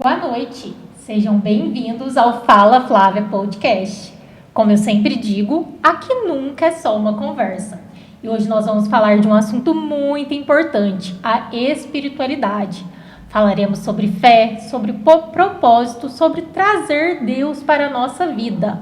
Boa noite, sejam bem-vindos ao Fala Flávia Podcast. Como eu sempre digo, aqui nunca é só uma conversa. E hoje nós vamos falar de um assunto muito importante, a espiritualidade. Falaremos sobre fé, sobre propósito, sobre trazer Deus para a nossa vida.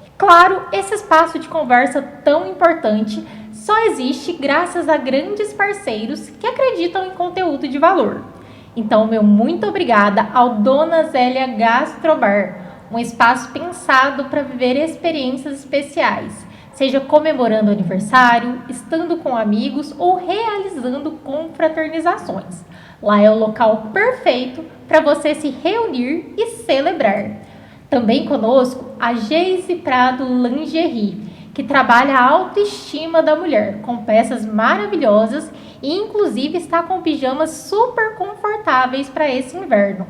E claro, esse espaço de conversa tão importante só existe graças a grandes parceiros que acreditam em conteúdo de valor. Então, meu muito obrigada ao Dona Zélia Gastrobar, um espaço pensado para viver experiências especiais, seja comemorando aniversário, estando com amigos ou realizando confraternizações. Lá é o local perfeito para você se reunir e celebrar. Também conosco a Geise Prado Lingerie, que trabalha a autoestima da mulher com peças maravilhosas e inclusive está com pijamas super confortáveis para esse inverno.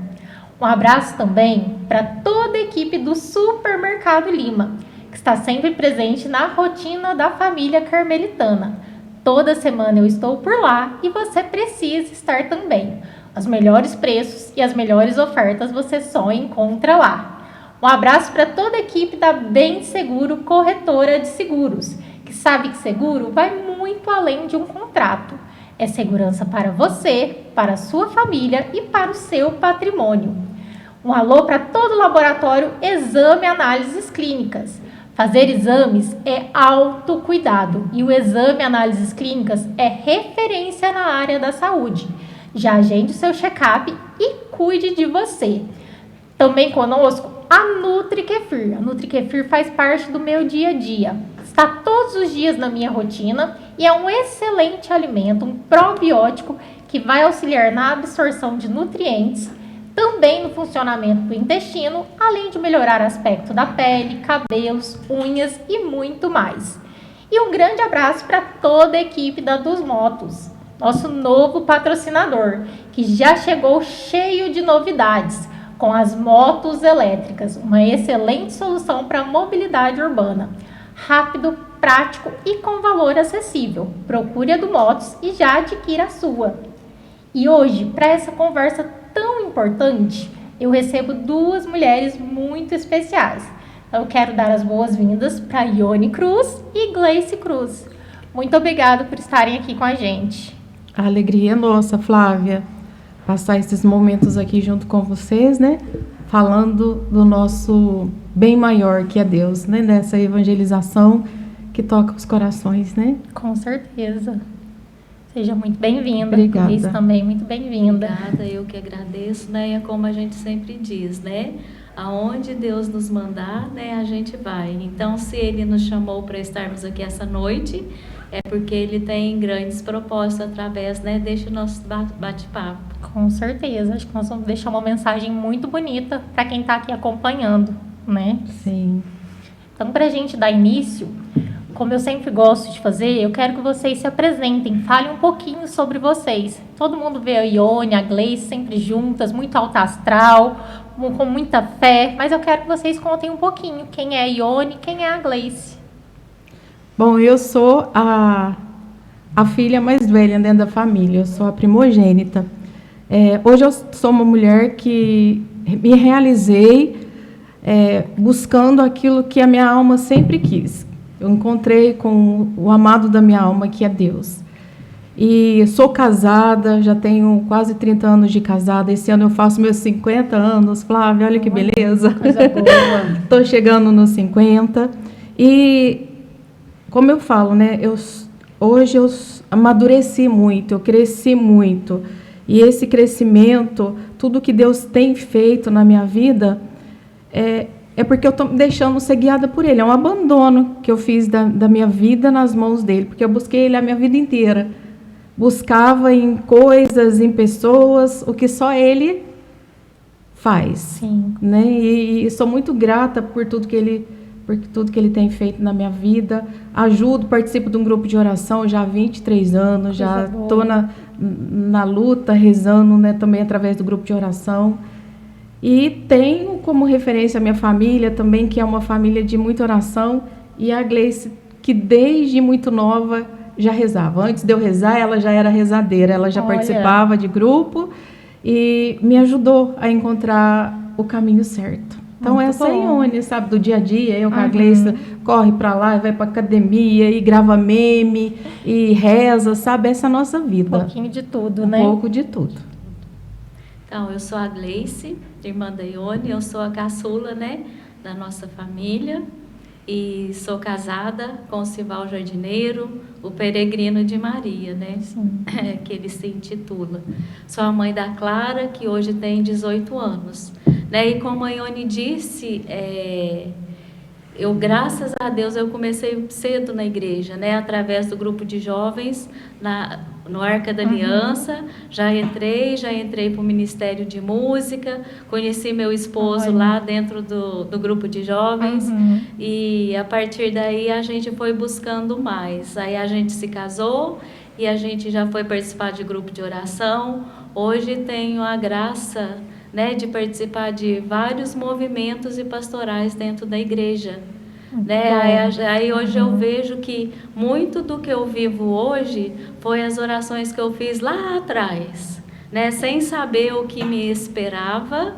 Um abraço também para toda a equipe do Supermercado Lima, que está sempre presente na rotina da família carmelitana. Toda semana eu estou por lá e você precisa estar também. Os melhores preços e as melhores ofertas você só encontra lá. Um abraço para toda a equipe da Bem Seguro Corretora de Seguros, que sabe que seguro vai muito além de um contrato. É segurança para você, para a sua família e para o seu patrimônio. Um alô para todo o laboratório Exame Análises Clínicas. Fazer exames é autocuidado e o Exame Análises Clínicas é referência na área da saúde. Já agende o seu check-up e cuide de você. Também conosco a NutriKefir. A NutriKefir faz parte do meu dia a dia. Está todos os dias na minha rotina e é um excelente alimento, um probiótico que vai auxiliar na absorção de nutrientes, também no funcionamento do intestino, além de melhorar aspecto da pele, cabelos, unhas e muito mais. E um grande abraço para toda a equipe da Dos Motos, nosso novo patrocinador, que já chegou cheio de novidades, com as motos elétricas, uma excelente solução para a mobilidade urbana. Rápido, prático e com valor acessível. Procure a do Motos e já adquira a sua. E hoje, para essa conversa tão importante, eu recebo duas mulheres muito especiais. Eu quero dar as boas-vindas para Ione Cruz e Gleice Cruz. Muito obrigada por estarem aqui com a gente. A alegria é nossa, Flávia, passar esses momentos aqui junto com vocês, né? Falando do nosso bem maior, que é Deus, né? Dessa evangelização que toca os corações, né? Com certeza. Seja muito bem-vinda. Obrigada. Gleice também, muito bem-vinda. Obrigada, eu que agradeço, né? E é como a gente sempre diz, né? Aonde Deus nos mandar, né, a gente vai. Então, se Ele nos chamou para estarmos aqui essa noite, é porque Ele tem grandes propósitos através, né, deste nosso bate-papo. Com certeza. Acho que nós vamos deixar uma mensagem muito bonita para quem está aqui acompanhando, né? Sim. Então, para a gente dar início, como eu sempre gosto de fazer, eu quero que vocês se apresentem, falem um pouquinho sobre vocês. Todo mundo vê a Ione, a Gleice sempre juntas, muito alta astral, com muita fé, mas eu quero que vocês contem um pouquinho quem é a Ione, quem é a Gleice. Bom, eu sou a filha mais velha dentro da família, eu sou a primogênita. Hoje eu sou uma mulher que me realizei buscando aquilo que a minha alma sempre quis. Eu encontrei com o amado da minha alma, que é Deus. E sou casada, já tenho quase 30 anos de casada. Esse ano eu faço meus 50 anos. Flávia, olha que beleza. Coisa boa. Estou chegando nos 50. E, como eu falo, né? Hoje eu amadureci muito, eu cresci muito. E esse crescimento, tudo que Deus tem feito na minha vida, é porque eu estou me deixando ser guiada por Ele. É um abandono que eu fiz da minha vida nas mãos dEle, porque eu busquei Ele a minha vida inteira. Buscava em coisas, em pessoas, o que só Ele faz. Sim. Né? E sou muito grata por tudo que Ele tem feito na minha vida. Ajudo, participo de um grupo de oração já há 23 anos, já estou na luta, rezando, né, também através do grupo de oração. E tenho como referência a minha família também, que é uma família de muita oração, e a Gleice, que desde muito nova já rezava. Antes de eu rezar, ela já era rezadeira, ela já participava de grupo e me ajudou a encontrar o caminho certo. Então, muito essa é a bom. Ione, sabe, do dia a dia. Eu com a Gleice corre para lá, vai para academia e grava meme e reza, sabe? Essa é a nossa vida. Um pouquinho de tudo, Um né? pouco de tudo. Então, eu sou a Gleice, irmã da Ione, eu sou a caçula, né, da nossa família. E sou casada com o Sival Jardineiro, o peregrino de Maria, né? Que ele se intitula. Sou a mãe da Clara, que hoje tem 18 anos. Né? E como a Ione disse, eu, graças a Deus, eu comecei cedo na igreja, né? Através do grupo de jovens, no Arca da Aliança. Já entrei para o Ministério de Música, conheci meu esposo lá dentro do grupo de jovens, e a partir daí a gente foi buscando mais. Aí a gente se casou e a gente já foi participar de grupo de oração. Hoje tenho a graça, né, de participar de vários movimentos e pastorais dentro da igreja. Né? Aí hoje eu vejo que muito do que eu vivo hoje foi as orações que eu fiz lá atrás, né? Sem saber o que me esperava.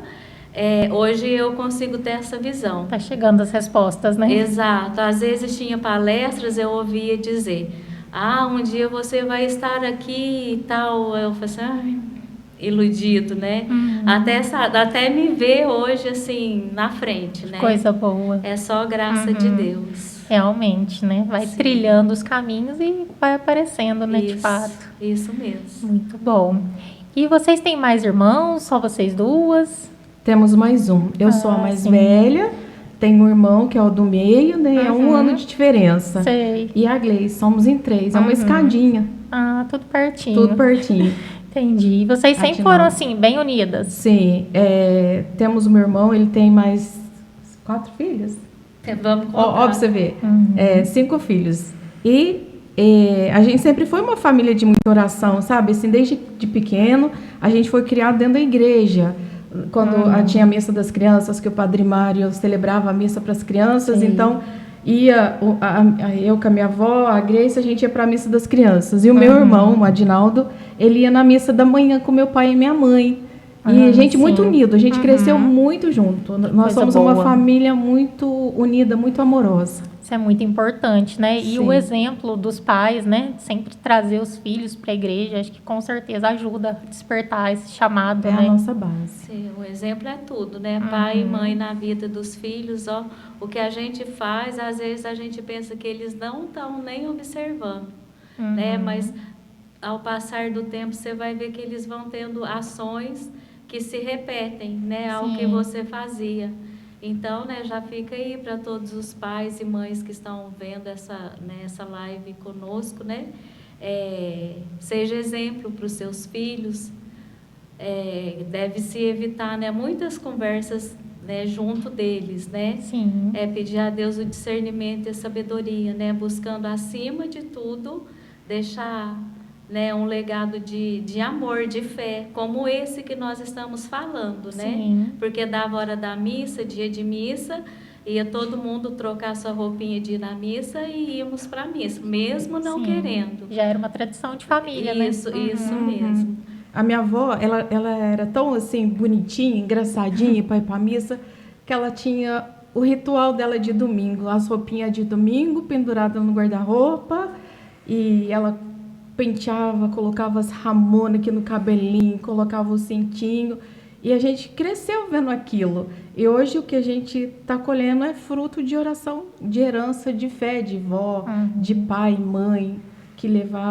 Hoje eu consigo ter essa visão. Tá chegando as respostas, né? Exato. Às vezes tinha palestras, eu ouvia dizer: um dia você vai estar aqui e tal. Eu falei assim, iludido, né? Até me ver hoje assim na frente, né? Coisa boa. É só graça de Deus. Realmente, né? Vai trilhando os caminhos e vai aparecendo, né? De fato. Isso mesmo. Muito bom. E vocês têm mais irmãos? Só vocês duas? Temos mais um. Eu sou a mais velha, tenho um irmão que é o do meio, né? É 1 ano de diferença. Sei. E a Gleice, somos em 3. É uma escadinha. Tudo pertinho. Tudo pertinho. Entendi. E vocês sempre Atinal. foram assim, bem unidas? Sim. Temos o meu irmão, ele tem mais 4 filhos. Vamos contar. Ó, pra você ver. Uhum. 5 filhos. E a gente sempre foi uma família de muita oração, sabe? Assim, desde de pequeno, a gente foi criado dentro da igreja. Quando tinha a missa das crianças, que o Padre Mário celebrava a missa para as crianças, Sim. então ia eu com a minha avó, a Grace, a gente ia para a missa das crianças. E o meu irmão, o Adinaldo, ele ia na missa da manhã com meu pai e minha mãe. E a gente muito unido, a gente cresceu muito junto. Nós Coisa somos boa. uma família muito unida, muito amorosa. Isso é muito importante, né? E Sim. o exemplo dos pais, né? Sempre trazer os filhos para a igreja, acho que com certeza ajuda a despertar esse chamado, É né? a nossa base. Sim, o exemplo é tudo, né? Pai e mãe na vida dos filhos, ó. O que a gente faz, às vezes a gente pensa que eles não estão nem observando, né? Mas ao passar do tempo, você vai ver que eles vão tendo ações que se repetem, né? Ao que Sim. você fazia. Então, né, já fica aí para todos os pais e mães que estão vendo essa live conosco, né? Seja exemplo para os seus filhos. Deve-se evitar, né, muitas conversas, né, junto deles, né? Sim. Pedir a Deus o discernimento e a sabedoria, né? Buscando, acima de tudo, deixar, né, um legado de amor, de fé, como esse que nós estamos falando, né? Sim. Porque dava hora da missa, dia de missa, ia todo mundo trocar sua roupinha de ir na missa e íamos para a missa, mesmo não Sim. querendo. Já era uma tradição de família, né? Isso mesmo. A minha avó, ela era tão assim, bonitinha, engraçadinha para ir para a missa, que ela tinha o ritual dela de domingo, as roupinhas de domingo penduradas no guarda-roupa, e ela penteava, colocava as ramonas aqui no cabelinho, colocava o cintinho, e a gente cresceu vendo aquilo. E hoje o que a gente está colhendo é fruto de oração, de herança, de fé, de vó, de pai, mãe, que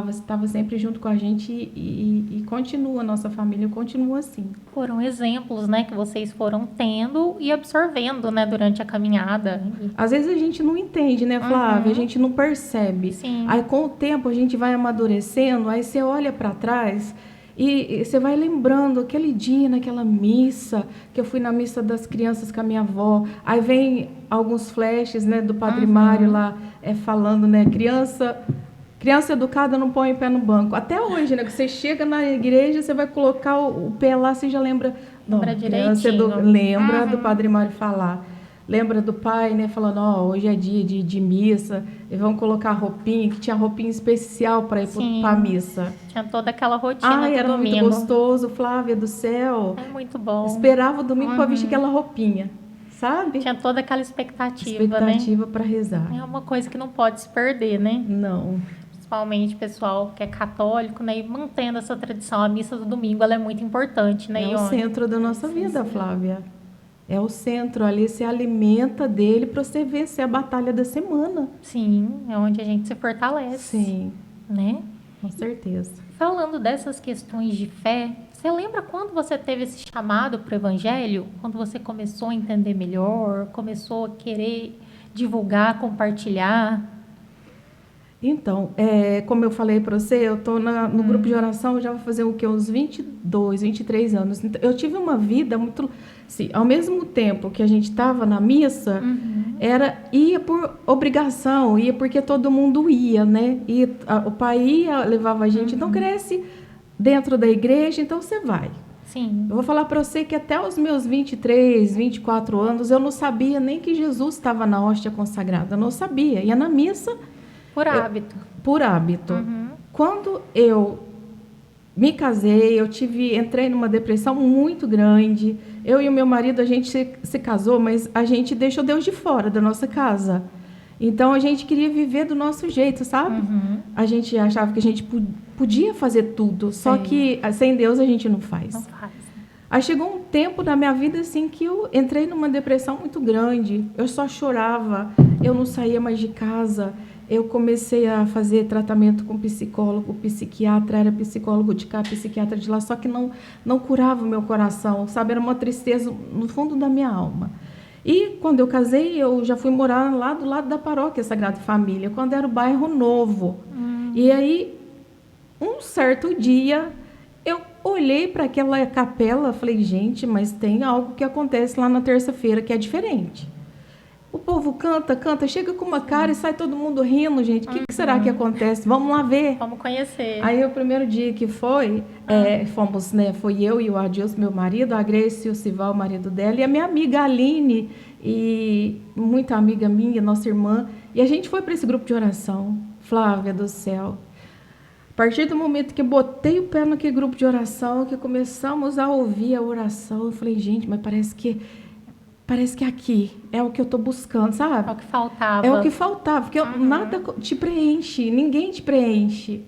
estava sempre junto com a gente e continua, nossa família continua assim. Foram exemplos, né, que vocês foram tendo e absorvendo, né, durante a caminhada. Às vezes a gente não entende, né, Flávia? A gente não percebe. Sim. Aí com o tempo a gente vai amadurecendo, aí você olha para trás e você vai lembrando aquele dia naquela missa, que eu fui na missa das crianças com a minha avó. Aí vem alguns flashes, né, do Padre Mário lá falando, né, Criança educada não põe o pé no banco. Até hoje, né? Que você chega na igreja, você vai colocar o pé lá, você já lembra. Lembra direitinho. Lembra do Padre Mário falar. Lembra do pai, né? Falando, hoje é dia de missa. E vão colocar roupinha, que tinha roupinha especial para ir para a missa. Tinha toda aquela rotina do era domingo. muito gostoso, Flávia do céu. É muito bom. Esperava o domingo para vestir aquela roupinha, sabe? Tinha toda aquela expectativa, né? Expectativa para rezar. É uma coisa que não pode se perder, né? Não. Principalmente pessoal que é católico, né? E mantendo essa tradição. A missa do domingo, ela é muito importante, né, É o Ione? centro da nossa vida, Flávia. É o centro, ali se alimenta dele para você vencer a batalha da semana. Sim, é onde a gente se fortalece. Sim, Né? com certeza. Falando dessas questões de fé, você lembra quando você teve esse chamado para o Evangelho? Quando você começou a entender melhor, começou a querer divulgar, compartilhar? Então, como eu falei para você, eu estou no grupo de oração, já vou fazer o quê? Uns 22, 23 anos. Então, eu tive uma vida muito... Assim, ao mesmo tempo que a gente estava na missa, ia por obrigação, ia porque todo mundo ia, né? O pai ia, levava a gente. Então, cresce dentro da igreja, então você vai. Sim. Eu vou falar para você que até os meus 23, 24 anos, eu não sabia nem que Jesus estava na hóstia consagrada. Eu não sabia. Ia na missa... Por hábito. Por hábito. Quando eu me casei, entrei numa depressão muito grande. Eu e o meu marido, a gente se casou, mas a gente deixou Deus de fora da nossa casa. Então, a gente queria viver do nosso jeito, sabe? A gente achava que a gente podia fazer tudo, só que sem Deus a gente não faz. Não faz. Aí chegou um tempo da minha vida assim que eu entrei numa depressão muito grande. Eu só chorava, eu não saía mais de casa. Eu comecei a fazer tratamento com psicólogo, psiquiatra, era psicólogo de cá, psiquiatra de lá, só que não curava o meu coração, sabe? Era uma tristeza no fundo da minha alma. E quando eu casei, eu já fui morar lá do lado da paróquia Sagrada Família, quando era o bairro Novo. E aí, um certo dia, eu olhei para aquela capela, falei, gente, mas tem algo que acontece lá na terça-feira que é diferente. O povo canta, canta, chega com uma cara e sai todo mundo rindo, gente. O que será que acontece? Vamos lá ver. Vamos conhecer. Aí o primeiro dia que fomos, né? Foi eu e o Adilson, meu marido, a Grace e o Sival, o marido dela, e a minha amiga Aline, e muita amiga minha, nossa irmã. E a gente foi para esse grupo de oração. Flávia do céu. A partir do momento que botei o pé naquele grupo de oração, que começamos a ouvir a oração, eu falei, gente, mas parece que aqui é o que eu estou buscando, sabe? É o que faltava. É o que faltava, porque nada te preenche, ninguém te preenche.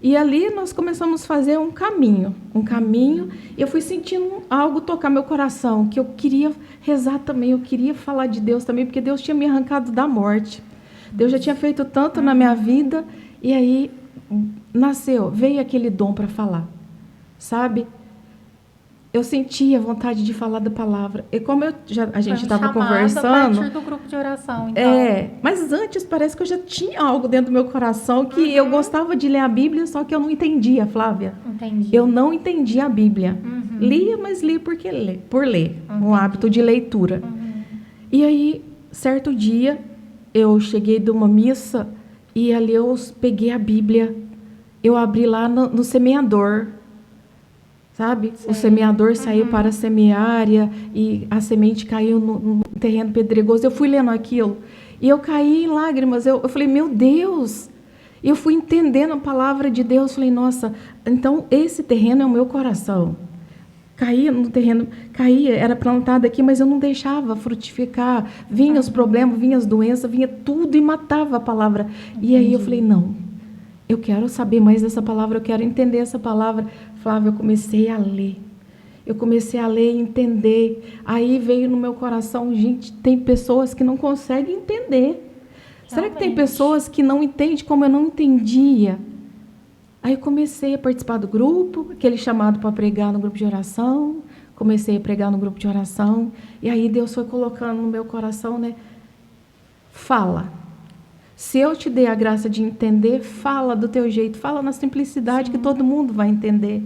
E ali nós começamos a fazer um caminho, e eu fui sentindo algo tocar meu coração, que eu queria rezar também, eu queria falar de Deus também, porque Deus tinha me arrancado da morte. Deus já tinha feito tanto na minha vida, e aí veio aquele dom para falar, sabe? Eu sentia vontade de falar da palavra. E como a gente estava conversando... a partir do grupo de oração, então. Mas antes parece que eu já tinha algo dentro do meu coração que eu gostava de ler a Bíblia, só que eu não entendia, Flávia. Entendi. Eu não entendia a Bíblia. Lia, mas lia por ler. Um hábito de leitura. E aí, certo dia, eu cheguei de uma missa e ali eu peguei a Bíblia. Eu abri lá no semeador. Sabe? Sim. O semeador saiu para semear e a semente caiu no terreno pedregoso. Eu fui lendo aquilo e eu caí em lágrimas. Eu falei, meu Deus! Eu fui entendendo a palavra de Deus. Falei, nossa, então esse terreno é o meu coração. Caía no terreno, era plantado aqui, mas eu não deixava frutificar. Vinha os problemas, vinha as doenças, vinha tudo e matava a palavra. E aí eu falei, não. Eu quero saber mais dessa palavra, eu quero entender essa palavra. Flávia, eu comecei a ler. Eu comecei a ler e entender. Aí veio no meu coração, gente, tem pessoas que não conseguem entender. Será que tem pessoas que não entendem como eu não entendia? Aí eu comecei a participar do grupo, aquele chamado para pregar no grupo de oração. Comecei a pregar no grupo de oração. E aí Deus foi colocando no meu coração, né? Fala. Se eu te dei a graça de entender, fala do teu jeito, fala na simplicidade que todo mundo vai entender.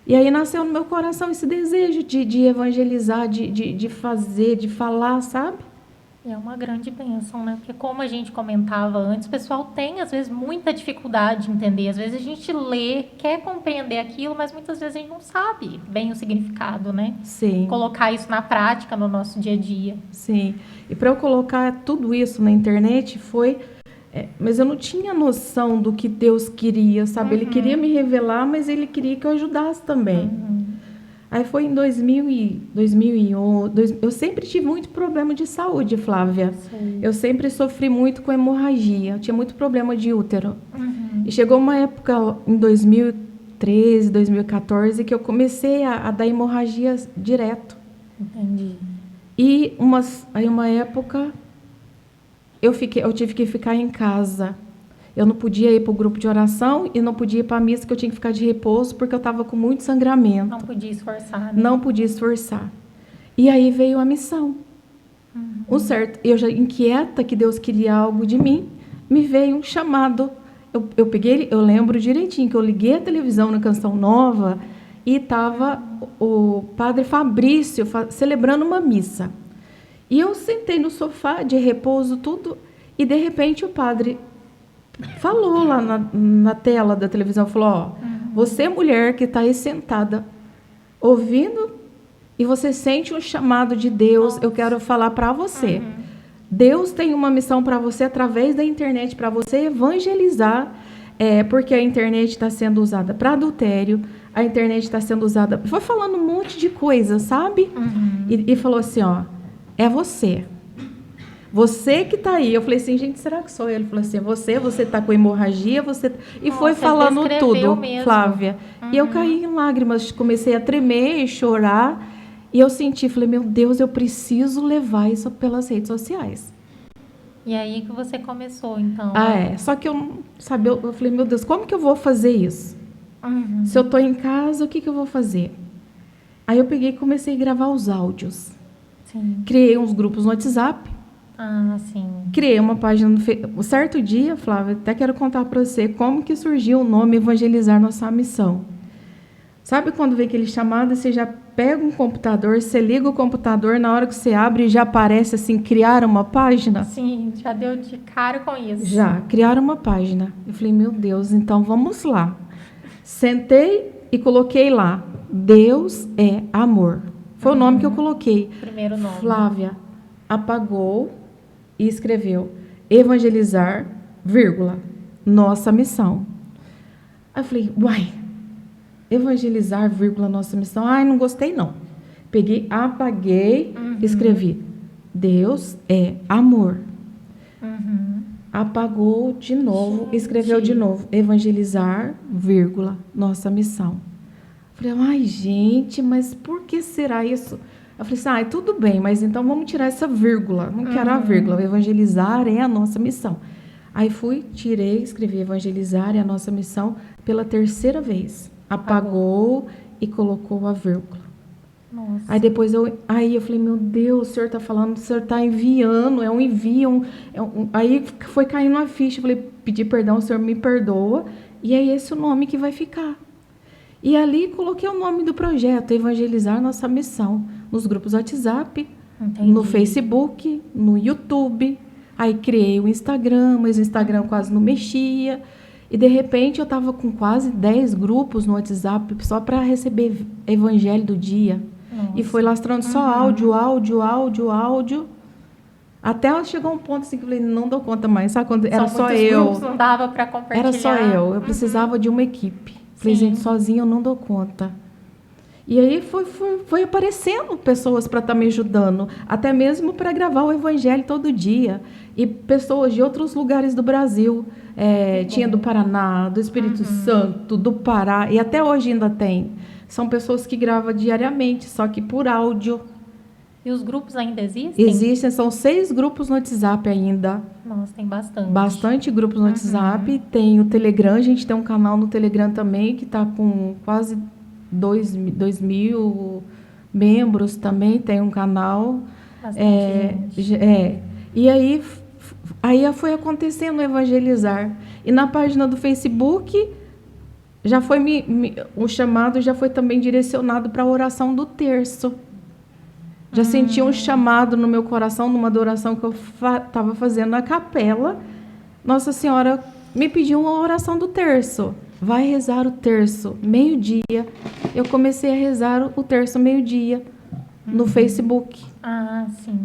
E aí nasceu no meu coração esse desejo de evangelizar, de fazer, de falar, sabe? É uma grande bênção, né? Porque como a gente comentava antes, o pessoal tem, às vezes, muita dificuldade de entender. Às vezes a gente lê, quer compreender aquilo, mas muitas vezes a gente não sabe bem o significado, né? Sim. Colocar isso na prática, no nosso dia a dia. Sim. E para eu colocar tudo isso na internet foi... mas eu não tinha noção do que Deus queria, sabe? Ele queria me revelar, mas Ele queria que eu ajudasse também. Aí foi em 2011. Eu sempre tive muito problema de saúde, Flávia. Sim. Eu sempre sofri muito com hemorragia. Eu tinha muito problema de útero. E chegou uma época, em 2013, 2014, que eu comecei a dar hemorragia direto. Entendi. E uma época... Eu tive que ficar em casa. Eu não podia ir para o grupo de oração e não podia ir para a missa, que eu tinha que ficar de repouso, porque eu estava com muito sangramento. Não podia esforçar, né? Não podia esforçar. E aí veio a missão. Eu já inquieta que Deus queria algo de mim, me veio um chamado. Eu lembro direitinho que eu liguei a televisão na Canção Nova e estava o padre Fabrício celebrando uma missa. E eu sentei no sofá, de repouso, tudo, e de repente o padre falou lá na tela da televisão, falou, você mulher que está aí sentada, ouvindo, e você sente um chamado de Deus, eu quero falar para você. Deus tem uma missão para você através da internet, para você evangelizar, porque a internet está sendo usada para adultério, a internet está sendo usada... Foi falando um monte de coisa, sabe? E falou assim, é você. Você que está aí. Eu falei assim, gente, será que sou eu? Ele falou assim, você está com hemorragia, você... E foi falando tudo, mesmo. Flávia. E eu caí em lágrimas, comecei a tremer e chorar. E eu senti, falei, meu Deus, eu preciso levar isso pelas redes sociais. E aí que você começou, então. Só que eu não sabia, eu falei, meu Deus, como que eu vou fazer isso? Se eu estou em casa, o que eu vou fazer? Aí eu peguei e comecei a gravar os áudios. Sim. Criei uns grupos no WhatsApp. Sim. Criei uma página no Facebook. Um certo dia, Flávia, até quero contar para você como que surgiu o nome Evangelizar Nossa Missão. Sabe quando vem aquele chamado, você já pega um computador, você liga o computador, na hora que você abre já aparece assim, criar uma página? Sim, já deu de cara com isso. Já, criaram uma página. Eu falei, meu Deus, então vamos lá. Sentei e coloquei lá, Deus é amor. Foi o nome que eu coloquei. Primeiro nome. Flávia apagou e escreveu, evangelizar, vírgula, nossa missão. Aí eu falei, uai, evangelizar, vírgula, nossa missão. Ai, não gostei, não. Peguei, apaguei, escrevi. Deus é amor. Apagou de novo, Gente. escreveu de novo. Evangelizar, vírgula, nossa missão. Falei, ai, gente, mas por que será isso? Eu falei assim, ai, tudo bem, mas então vamos tirar essa vírgula. Não quero a vírgula. Evangelizar é a nossa missão. Aí fui, tirei, escrevi evangelizar é a nossa missão pela terceira vez. Apagou e colocou a vírgula. Nossa. Aí depois eu falei, meu Deus, o senhor está falando, o senhor está enviando, é um envio. Aí foi caindo a ficha, eu falei, pedi perdão, o senhor me perdoa, e é esse o nome que vai ficar. E ali coloquei o nome do projeto, Evangelizar Nossa Missão, nos grupos WhatsApp, Entendi. no Facebook, no YouTube. Aí criei o Instagram, mas o Instagram quase não mexia. E de repente eu estava com quase 10 grupos no WhatsApp só para receber evangelho do dia. Nossa. E foi lastrando só áudio. Até chegou um ponto assim que eu falei, não dou conta mais. Sabe quando era só eu? Grupos, não dava para compartilhar. Era só eu. Eu precisava de uma equipe. Falei, Sim. gente, sozinha eu não dou conta. E aí foi aparecendo pessoas para estar me ajudando, até mesmo para gravar o evangelho todo dia. E pessoas de outros lugares do Brasil. Tinha do Paraná, do Espírito Santo, do Pará, e até hoje ainda tem. São pessoas que gravam diariamente, só que por áudio. E os grupos ainda existem? Existem, são 6 grupos no WhatsApp ainda. Nossa, tem bastante. Bastante grupos no WhatsApp. Tem o Telegram, a gente tem um canal no Telegram também, que está com quase 2.000 membros também, tem um canal. Bastante gente. E aí foi acontecendo o evangelizar. E na página do Facebook, já foi o chamado já foi também direcionado para a oração do terço. Já senti um chamado no meu coração, numa adoração que eu estava fazendo na capela. Nossa Senhora me pediu uma oração do terço. Vai rezar o terço, meio-dia. Eu comecei a rezar o terço meio-dia no Facebook. Ah, sim.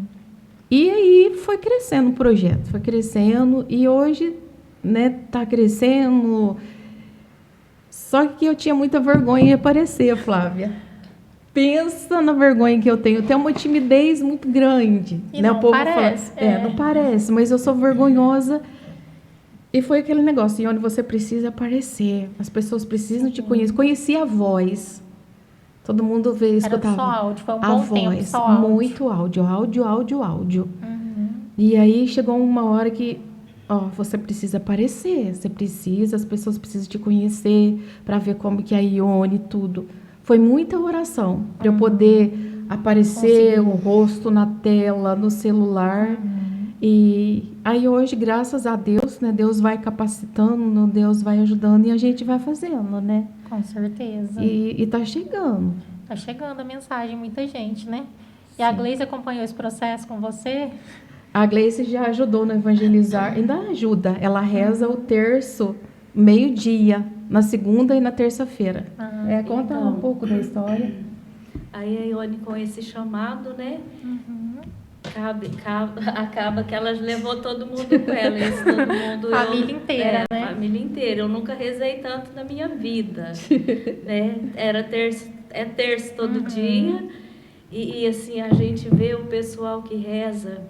E aí foi crescendo o projeto, foi crescendo. E hoje, tá crescendo. Só que eu tinha muita vergonha de aparecer, Flávia. Pensa na vergonha que eu tenho. Eu tenho uma timidez muito grande. E não o povo parece. Fala, não parece, mas eu sou vergonhosa. E foi aquele negócio, onde você precisa aparecer. As pessoas precisam te conhecer. Conheci a voz. Todo mundo escutava. Era só áudio, foi um a bom voz, tempo só áudio. Muito áudio. E aí chegou uma hora que, você precisa aparecer. As pessoas precisam te conhecer para ver como que é a Ione e tudo. Foi muita oração para eu poder aparecer o rosto na tela, no celular. E aí hoje, graças a Deus, Deus vai capacitando, Deus vai ajudando e a gente vai fazendo, né? Com certeza. E tá chegando. Tá chegando a mensagem, muita gente, né? E a Gleice acompanhou esse processo com você? A Gleice já ajudou no evangelizar, ainda ajuda. Ela reza o terço meio-dia, na segunda e na terça-feira. Conta um pouco da história. Aí a Ione, com esse chamado, né? Acaba que ela levou todo mundo com ela. Isso, todo mundo, família inteira, né? Família inteira. Eu nunca rezei tanto na minha vida. Né? Era terço todo dia. E assim, a gente vê o pessoal que reza,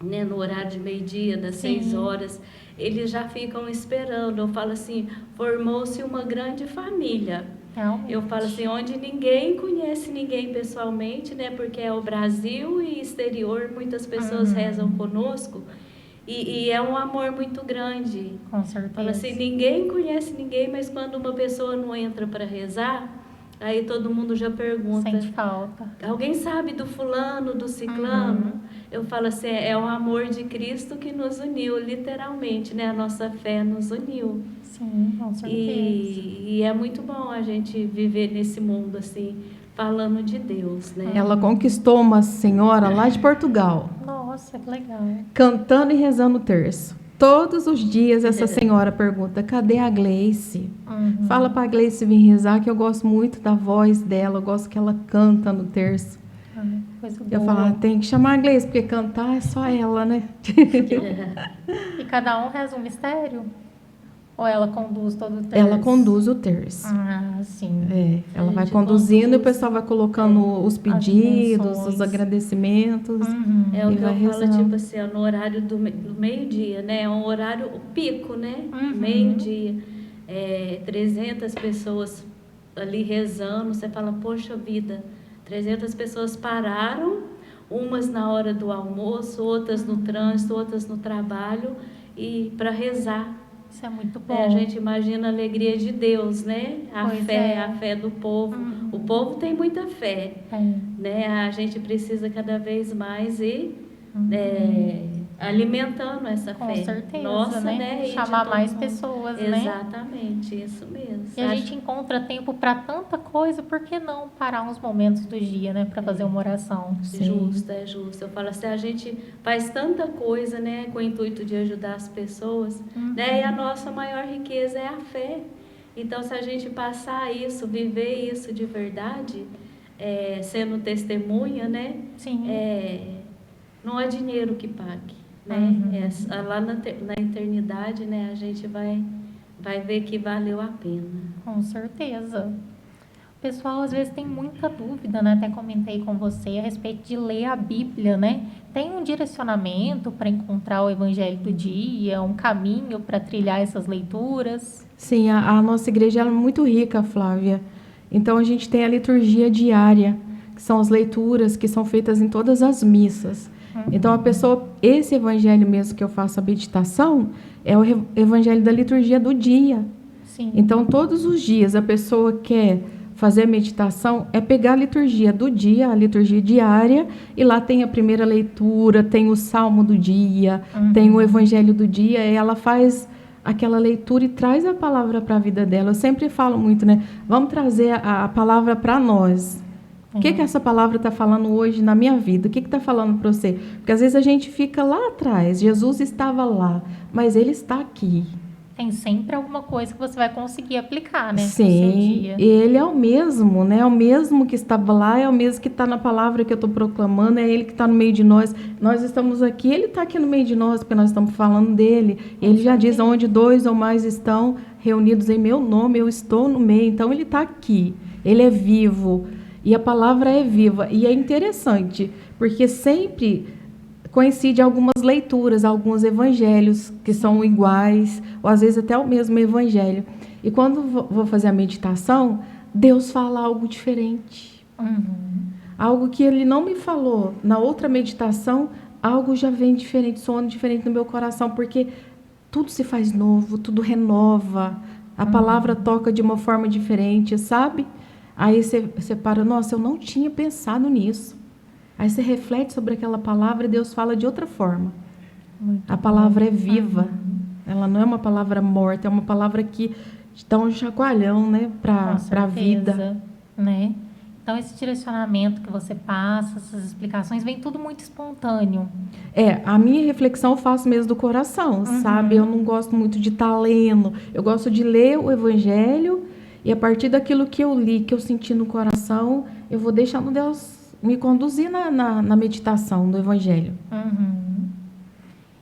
né, no horário de meio-dia, das 6 horas, eles já ficam esperando. Eu falo assim, formou-se uma grande família. Realmente. Eu falo assim, onde ninguém conhece ninguém pessoalmente, né? Porque é o Brasil e exterior, muitas pessoas rezam conosco. E é um amor muito grande. Com certeza. Falo assim, ninguém conhece ninguém, mas quando uma pessoa não entra para rezar, aí todo mundo já pergunta. Sente falta. Alguém sabe do fulano, do ciclano? Eu falo assim, é o amor de Cristo que nos uniu, literalmente, né? A nossa fé nos uniu. Sim, com certeza. E é muito bom a gente viver nesse mundo assim, falando de Deus, né? Ela conquistou uma senhora lá de Portugal, Nossa, que legal. cantando e rezando o terço. Todos os dias essa senhora pergunta: cadê a Gleice? Fala para a Gleice vir rezar, que eu gosto muito da voz dela, eu gosto que ela canta no terço. Coisa Eu boa. falo: tem que chamar a Gleice, porque cantar é só ela, né? E cada um reza um mistério? Ou ela conduz todo o terço? Ela conduz o terço. Ah, sim. Ela A vai gente conduzindo e o conduz, pessoal vai colocando os pedidos, intenções. os agradecimentos. É o E que vai eu falo, rezando. tipo assim, ó, no horário do meio-dia, né? É um horário o pico, né? Uhum. Meio-dia. 300 pessoas ali rezando. Você fala, poxa vida, 300 pessoas pararam, umas na hora do almoço, outras no trânsito, outras no trabalho, e para rezar. Isso é muito bom. A gente imagina a alegria de Deus, né? A fé do povo. O povo tem muita fé, né? A gente precisa cada vez mais ir alimentando essa Com fé. certeza, Nossa, né? E de Chamar todo mais mundo. pessoas, né? Exatamente, isso mesmo. E a gente encontra tempo para tanta coisa, por que não parar uns momentos do dia, né? Para fazer uma oração? Justo, é justo. Eu falo assim, a gente faz tanta coisa, né, com o intuito de ajudar as pessoas, né, e a nossa maior riqueza é a fé. Então, se a gente passar isso, viver isso de verdade, sendo testemunha, né, Sim. não há dinheiro que pague, né, lá na eternidade, né, a gente vai ver que valeu a pena. Com certeza. O pessoal às vezes tem muita dúvida, né? Até comentei com você a respeito de ler a Bíblia, né? Tem um direcionamento para encontrar o Evangelho do dia, um caminho para trilhar essas leituras? Sim, a nossa igreja é muito rica, Flávia. Então a gente tem a liturgia diária, que são as leituras que são feitas em todas as missas. Então a pessoa, esse evangelho mesmo que eu faço a meditação, é o evangelho da liturgia do dia. Sim. Então todos os dias a pessoa quer fazer a meditação, é pegar a liturgia do dia, a liturgia diária, e lá tem a primeira leitura, tem o salmo do dia, tem o evangelho do dia, e ela faz aquela leitura e traz a palavra para a vida dela. Eu sempre falo muito, né? Vamos trazer a palavra para nós. O que essa palavra está falando hoje na minha vida? O que está falando para você? Porque às vezes a gente fica lá atrás, Jesus estava lá, mas Ele está aqui. Tem sempre alguma coisa que você vai conseguir aplicar, né? Sim, no seu dia. Ele é o mesmo, né? É o mesmo que estava lá, é o mesmo que está na palavra que eu estou proclamando, é Ele que está no meio de nós. Nós estamos aqui, Ele está aqui no meio de nós, porque nós estamos falando dele. Ele já diz, onde 2 ou mais estão reunidos em meu nome, eu estou no meio. Então, Ele está aqui, Ele é vivo, e a palavra é viva. E é interessante, porque sempre coincide algumas leituras, alguns evangelhos que são iguais, ou às vezes até o mesmo evangelho. E quando vou fazer a meditação, Deus fala algo diferente. Algo que Ele não me falou na outra meditação, algo já vem diferente, soando diferente no meu coração, porque tudo se faz novo, tudo renova, a palavra toca de uma forma diferente, sabe? Aí você para, nossa, eu não tinha pensado nisso. Aí você reflete sobre aquela palavra e Deus fala de outra forma. A palavra é viva. Ela não é uma palavra morta, é uma palavra que dá um chacoalhão, né, para a vida. Né? Então, esse direcionamento que você passa, essas explicações, vem tudo muito espontâneo. A minha reflexão eu faço mesmo do coração, sabe? Eu não gosto muito de estar lendo. Eu gosto de ler o Evangelho e a partir daquilo que eu li, que eu senti no coração, eu vou deixando Deus me conduzir na meditação do Evangelho.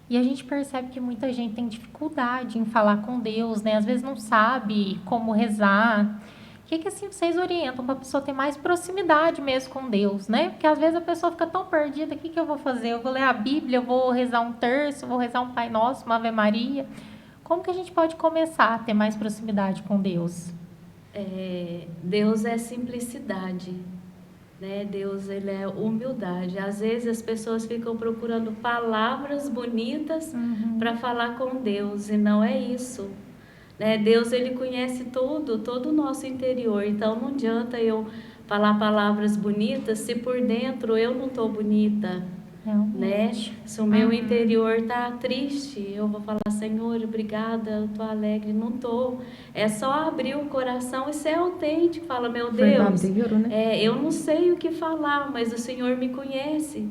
E a gente percebe que muita gente tem dificuldade em falar com Deus, né? Às vezes não sabe como rezar. O que assim vocês orientam para a pessoa ter mais proximidade mesmo com Deus, né? Porque às vezes a pessoa fica tão perdida, o que eu vou fazer? Eu vou ler a Bíblia, eu vou rezar um terço, eu vou rezar um Pai Nosso, uma Ave Maria. Como que a gente pode começar a ter mais proximidade com Deus? Deus é simplicidade, né? Deus, Ele é humildade. Às vezes as pessoas ficam procurando palavras bonitas para falar com Deus, e não é isso, né? Deus, Ele conhece todo o nosso interior. Então não adianta eu falar palavras bonitas se por dentro eu não estou bonita, né? Se o meu interior tá triste, eu vou falar, Senhor, obrigada, eu tô alegre, não tô. É só abrir o coração e ser autêntico, fala, meu Deus, verdadeiro, né? eu não sei o que falar, mas o Senhor me conhece.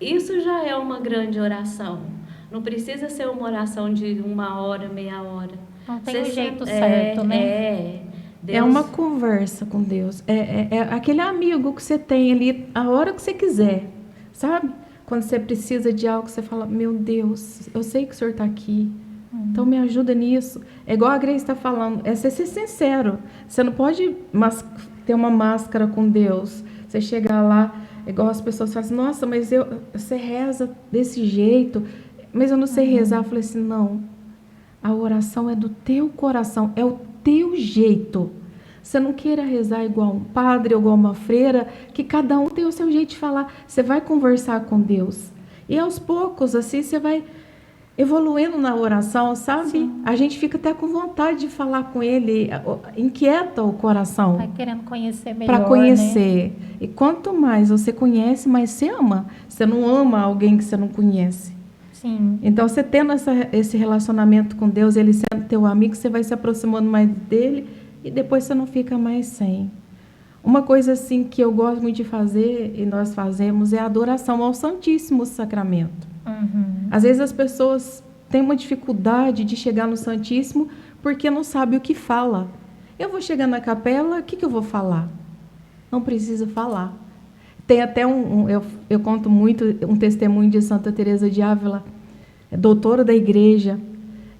Isso já é uma grande oração. Não precisa ser uma oração de 1 hora, meia hora. Não tem um jeito certo, né? Deus... É uma conversa com Deus. É aquele amigo que você tem ali a hora que você quiser, sabe? Quando você precisa de algo, você fala, meu Deus, eu sei que o Senhor está aqui. Então me ajuda nisso. É igual a Grace está falando, é você ser sincero. Você não pode ter uma máscara com Deus. Você chegar lá, igual as pessoas falam assim, nossa, mas você reza desse jeito, mas eu não sei rezar. Eu falei assim, não. A oração é do teu coração, é o teu jeito. Você não queira rezar igual um padre ou igual uma freira, que cada um tem o seu jeito de falar. Você vai conversar com Deus. E aos poucos, assim, você vai evoluindo na oração, sabe? Sim. A gente fica até com vontade de falar com Ele, inquieta o coração. Vai querendo conhecer melhor, para conhecer. Né? E quanto mais você conhece, mais você ama. Você não ama alguém que você não conhece. Sim. Então, você tendo esse relacionamento com Deus, Ele sendo teu amigo, você vai se aproximando mais dele e depois você não fica mais sem. Uma coisa assim que eu gosto muito de fazer, e nós fazemos, é a adoração ao Santíssimo Sacramento. Às vezes as pessoas têm uma dificuldade de chegar no Santíssimo porque não sabe o que fala. Eu vou chegar na capela, o que eu vou falar? Não precisa falar. Tem até eu conto muito um testemunho de Santa Teresa de Ávila, doutora da igreja,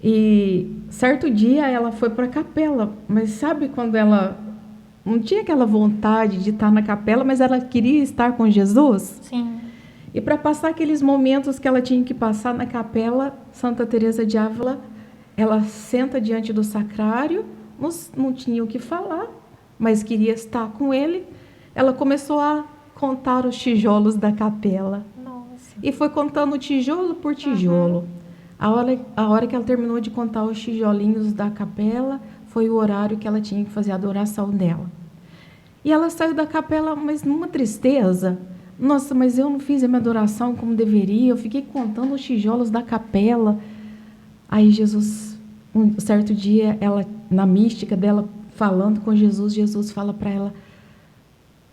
e certo dia ela foi para a capela, mas sabe quando ela não tinha aquela vontade de estar na capela, mas ela queria estar com Jesus? Sim. E para passar aqueles momentos que ela tinha que passar na capela, Santa Teresa de Ávila, ela senta diante do sacrário, não tinha o que falar, mas queria estar com ele. Ela começou a contar os tijolos da capela. Nossa. E foi contando tijolo por tijolo. A hora que ela terminou de contar os tijolinhos da capela, foi o horário que ela tinha que fazer a adoração dela. E ela saiu da capela, mas numa tristeza. Nossa, mas eu não fiz a minha adoração como deveria, eu fiquei contando os tijolos da capela. Aí Jesus, um certo dia, ela, na mística dela, falando com Jesus, Jesus fala para ela,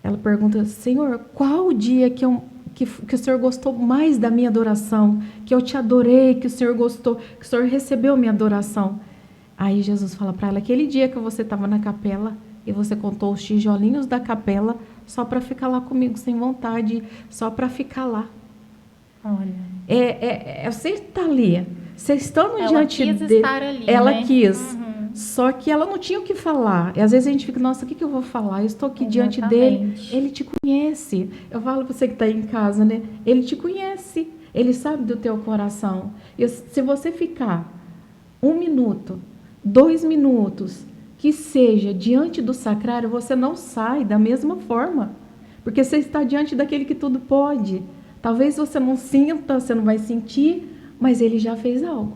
ela pergunta, Senhor, qual o dia que o Senhor gostou mais da minha adoração? Que eu te adorei, que o Senhor gostou, que o Senhor recebeu minha adoração? Aí Jesus fala para ela, aquele dia que você estava na capela e você contou os tijolinhos da capela só para ficar lá comigo sem vontade, só para ficar lá. Olha. Você está ali, você estando ela diante quis estar ali, ela né? quis. Só que ela não tinha o que falar. E às vezes a gente fica, nossa, o que eu vou falar? Eu estou aqui diante dele. Ele te conhece. Eu falo para você que está aí em casa, né? Ele te conhece. Ele sabe do teu coração. E se você ficar 1 minuto, 2 minutos, que seja diante do sacrário, você não sai da mesma forma. Porque você está diante daquele que tudo pode. Talvez você não sinta, você não vai sentir, mas ele já fez algo.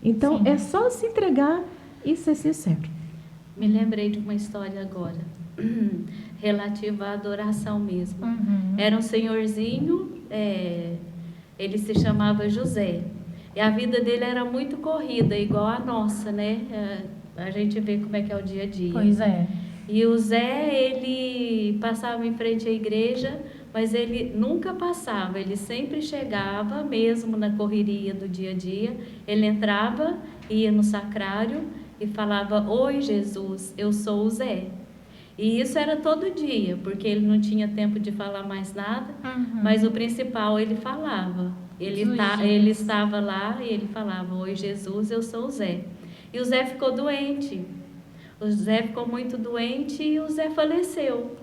Então, Sim. é só se entregar e ser sincero. Me lembrei de uma história agora, relativa à adoração mesmo. Era um senhorzinho, ele se chamava José. E a vida dele era muito corrida, igual a nossa, né? A gente vê como é que é o dia a dia. Pois é. E o Zé, ele passava em frente à igreja, mas ele nunca passava, ele sempre chegava, mesmo na correria do dia a dia, ele entrava, ia no sacrário e falava, oi Jesus, eu sou o Zé. E isso era todo dia, porque ele não tinha tempo de falar mais nada, mas o principal ele falava. Ele estava lá e ele falava, oi Jesus, eu sou o Zé. E o Zé ficou doente. O Zé ficou muito doente e o Zé faleceu.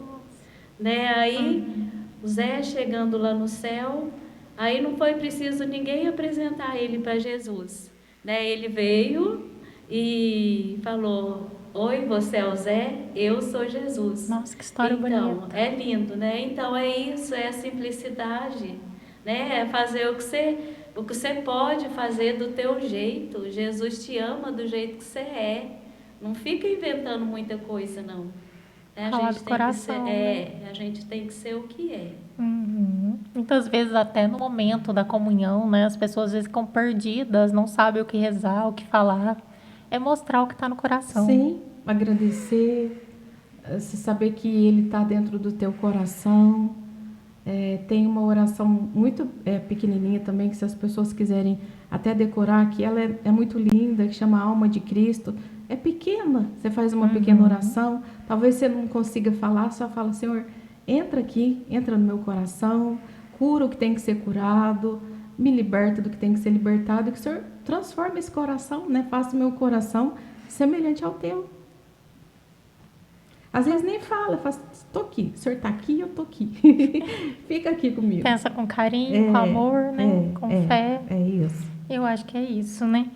Né? Aí, o Zé chegando lá no céu, aí não foi preciso ninguém apresentar ele para Jesus. Né? Ele veio e falou, oi, você é o Zé? Eu sou Jesus. Nossa, que história bonita. Então, é lindo, né? Então, é isso, é a simplicidade. Né? É fazer o que você pode fazer do teu jeito. Jesus te ama do jeito que você é. Não fica inventando muita coisa, não. Falar do coração, né? A gente tem que ser o que é. Muitas vezes até no momento da comunhão, né? As pessoas às vezes ficam perdidas, não sabem o que rezar, o que falar. É mostrar o que está no coração. Sim, agradecer, se saber que Ele está dentro do teu coração. Tem uma oração muito pequenininha também, que se as pessoas quiserem até decorar, que ela é muito linda, que chama Alma de Cristo. É pequena, você faz uma pequena oração, talvez você não consiga falar, só fala: Senhor, entra aqui, entra no meu coração, cura o que tem que ser curado, me liberta do que tem que ser libertado, que o Senhor transforme esse coração, né? Faça o meu coração semelhante ao teu. Às vezes nem fala, fala: estou aqui, o senhor está aqui, eu estou aqui. Fica aqui comigo. Pensa com carinho, com amor, né? Com fé. É isso. Eu acho que é isso, né?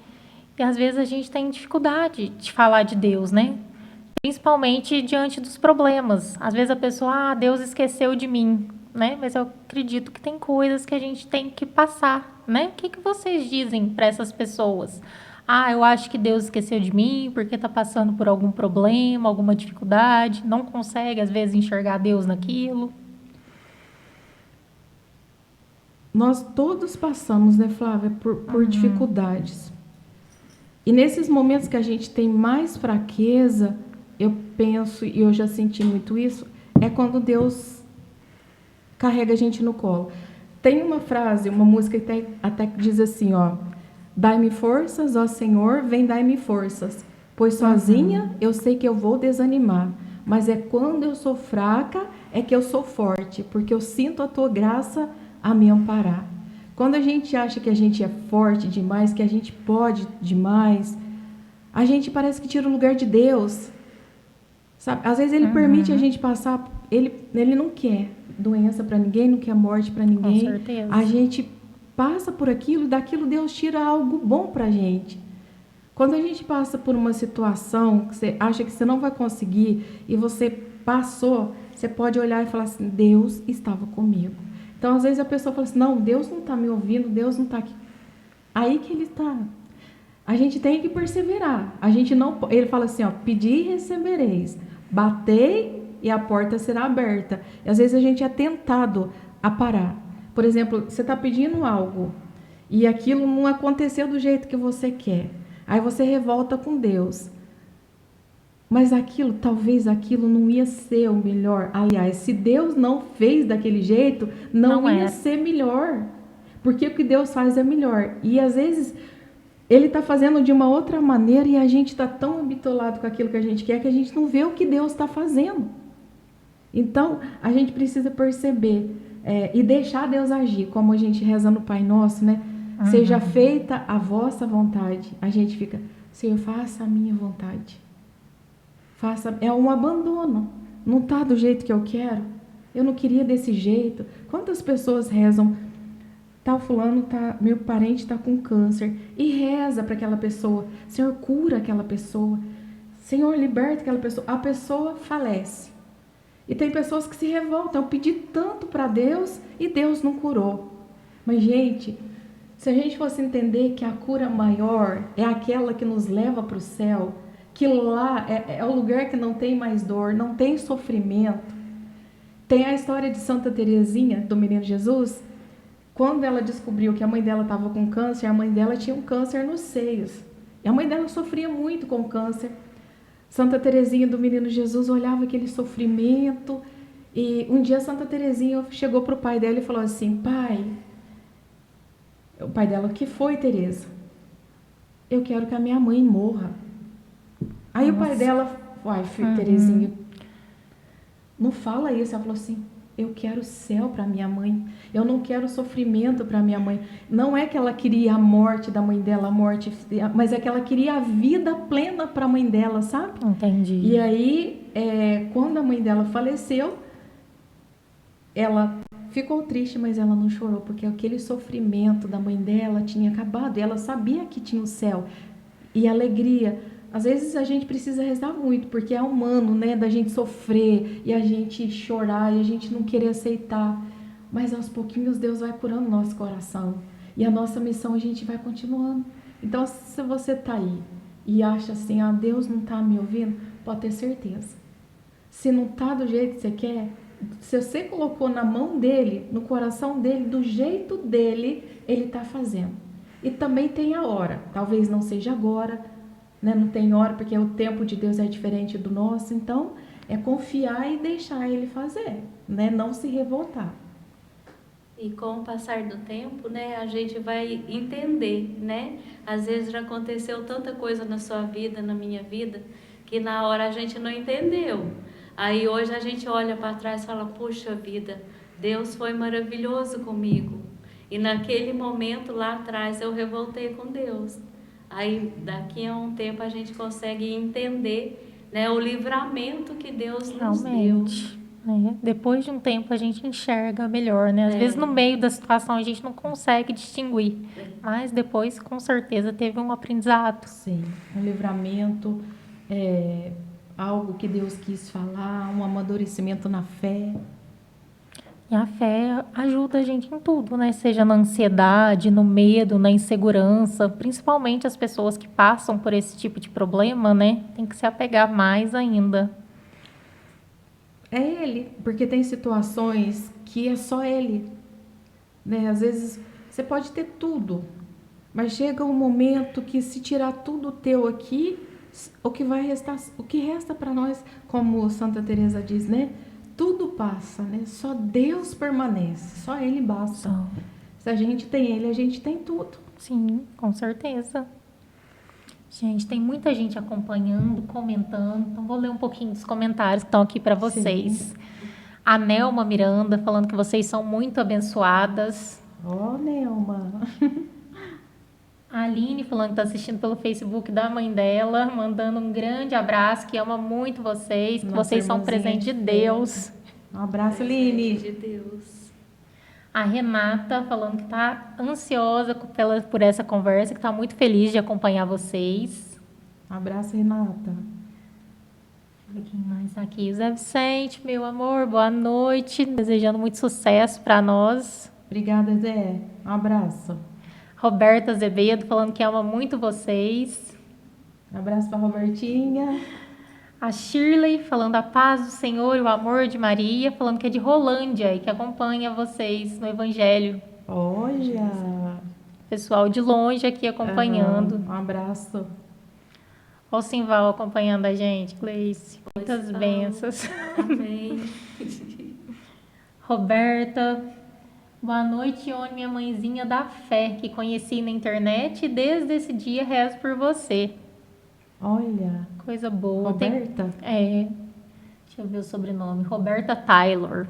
E às vezes a gente tem dificuldade de falar de Deus, né? Principalmente diante dos problemas. Às vezes a pessoa, Deus esqueceu de mim, né? Mas eu acredito que tem coisas que a gente tem que passar, né? O que vocês dizem para essas pessoas? Eu acho que Deus esqueceu de mim porque está passando por algum problema, alguma dificuldade, não consegue às vezes enxergar Deus naquilo. Nós todos passamos, né, Flávia, por dificuldades. E nesses momentos que a gente tem mais fraqueza, eu penso, e eu já senti muito isso, é quando Deus carrega a gente no colo. Tem uma frase, uma música que até que diz assim, ó: dai-me forças, ó Senhor, vem dai-me forças, pois sozinha eu sei que eu vou desanimar, mas é quando eu sou fraca é que eu sou forte, porque eu sinto a tua graça a me amparar. Quando a gente acha que a gente é forte demais, que a gente pode demais, a gente parece que tira o lugar de Deus, sabe? Às vezes Ele permite a gente passar, Ele não quer doença para ninguém, não quer morte para ninguém. Com certeza. A gente passa por aquilo, daquilo Deus tira algo bom para a gente. Quando a gente passa por uma situação que você acha que você não vai conseguir e você passou, você pode olhar e falar assim: Deus estava comigo. Então, às vezes a pessoa fala assim: não, Deus não está me ouvindo, Deus não está aqui. Aí que Ele está. A gente tem que perseverar. A gente não, Ele fala assim, ó: pedi e recebereis, batei e a porta será aberta. E às vezes a gente é tentado a parar. Por exemplo, você está pedindo algo e aquilo não aconteceu do jeito que você quer. Aí você revolta com Deus. Mas talvez aquilo não ia ser o melhor. Aliás, se Deus não fez daquele jeito, não ia ser melhor. Porque o que Deus faz é melhor. E às vezes Ele está fazendo de uma outra maneira e a gente está tão habitolado com aquilo que a gente quer que a gente não vê o que Deus está fazendo. Então, a gente precisa perceber e deixar Deus agir, como a gente reza no Pai Nosso, né? Seja feita a vossa vontade. A gente fica: Senhor, faça a minha vontade. É um abandono. Não está do jeito que eu quero. Eu não queria desse jeito. Quantas pessoas rezam: tal fulano meu parente está com câncer, e reza para aquela pessoa: Senhor, cura aquela pessoa. Senhor, liberta aquela pessoa. A pessoa falece. E tem pessoas que se revoltam: eu pedi tanto para Deus e Deus não curou. Mas, gente, se a gente fosse entender que a cura maior é aquela que nos leva para o céu, que lá é o lugar que não tem mais dor, não tem sofrimento. Tem a história de Santa Teresinha, do Menino Jesus. Quando ela descobriu que a mãe dela estava com câncer, a mãe dela tinha um câncer nos seios. E a mãe dela sofria muito com câncer. Santa Teresinha do Menino Jesus olhava aquele sofrimento. E um dia Santa Teresinha chegou para o pai dela e falou assim: pai... O pai dela: o que foi, Teresa? Eu quero que a minha mãe morra. Aí o pai dela: ai, filho, Teresinha, não fala isso. Ela falou assim: eu quero o céu para minha mãe. Eu não quero sofrimento para minha mãe. Não é que ela queria a morte da mãe dela, mas é que ela queria a vida plena para a mãe dela, sabe? Entendi. E aí, quando a mãe dela faleceu, ela ficou triste, mas ela não chorou, porque aquele sofrimento da mãe dela tinha acabado. E ela sabia que tinha o céu e a alegria. Às vezes a gente precisa rezar muito, porque é humano, né? Da gente sofrer e a gente chorar e a gente não querer aceitar. Mas aos pouquinhos Deus vai curando o nosso coração. E a nossa missão a gente vai continuando. Então, se você está aí e acha assim: Deus não está me ouvindo, pode ter certeza. Se não está do jeito que você quer, se você colocou na mão dele, no coração dele, do jeito dele, ele está fazendo. E também tem a hora. Talvez não seja agora, né? Não tem hora, porque o tempo de Deus é diferente do nosso. Então, é confiar e deixar ele fazer, né? Não se revoltar. E com o passar do tempo, né, a gente vai entender, né? Às vezes já aconteceu tanta coisa na sua vida, na minha vida, que na hora a gente não entendeu. Aí hoje a gente olha para trás e fala, puxa vida, Deus foi maravilhoso comigo. E naquele momento lá atrás eu revoltei com Deus. Aí daqui a um tempo a gente consegue entender, né, o livramento que Deus nos deu. Realmente. Depois de um tempo a gente enxerga melhor, né? Às vezes no meio da situação a gente não consegue distinguir, mas depois com certeza teve um aprendizado. Sim, um livramento, algo que Deus quis falar, um amadurecimento na fé. E a fé ajuda a gente em tudo, né? Seja na ansiedade, no medo, na insegurança, principalmente as pessoas que passam por esse tipo de problema, né? Tem que se apegar mais ainda. É ele, porque tem situações que é só ele, né? Às vezes você pode ter tudo, mas chega um momento que se tirar tudo teu aqui, o que vai restar, o que resta para nós, como Santa Teresa diz, né? Tudo passa, né? Só Deus permanece, só Ele basta. Só. Se a gente tem Ele, a gente tem tudo. Sim, com certeza. Gente, tem muita gente acompanhando, comentando. Então, vou ler um pouquinho dos comentários que estão aqui para vocês. Sim. A Nelma Miranda falando que vocês são muito abençoadas. Ó, Nelma. A Aline falando que está assistindo pelo Facebook da mãe dela, mandando um grande abraço, que ama muito vocês, que Nossa, vocês são irmãzinha presente de de Deus. Um abraço, Aline. De Deus. A Renata falando que está ansiosa por essa conversa, que está muito feliz de acompanhar vocês. Um abraço, Renata. Deixa eu ver quem mais tá aqui. O Zé Vicente, meu amor, boa noite. Desejando muito sucesso para nós. Obrigada, Zé. Um abraço. Roberta Azevedo falando que ama muito vocês. Um abraço para Robertinha. A Shirley falando a paz do Senhor e o amor de Maria, falando que é de Rolândia e que acompanha vocês no Evangelho. Olha. Pessoal de longe aqui acompanhando. Um abraço. Olha o Simval acompanhando a gente, Gleice. Muitas bênçãos. Amém. Roberta, boa noite, Ione, minha mãezinha da fé, que conheci na internet e desde esse dia rezo por você. Olha. Coisa boa. Roberta? Deixa eu ver o sobrenome. Roberta Taylor.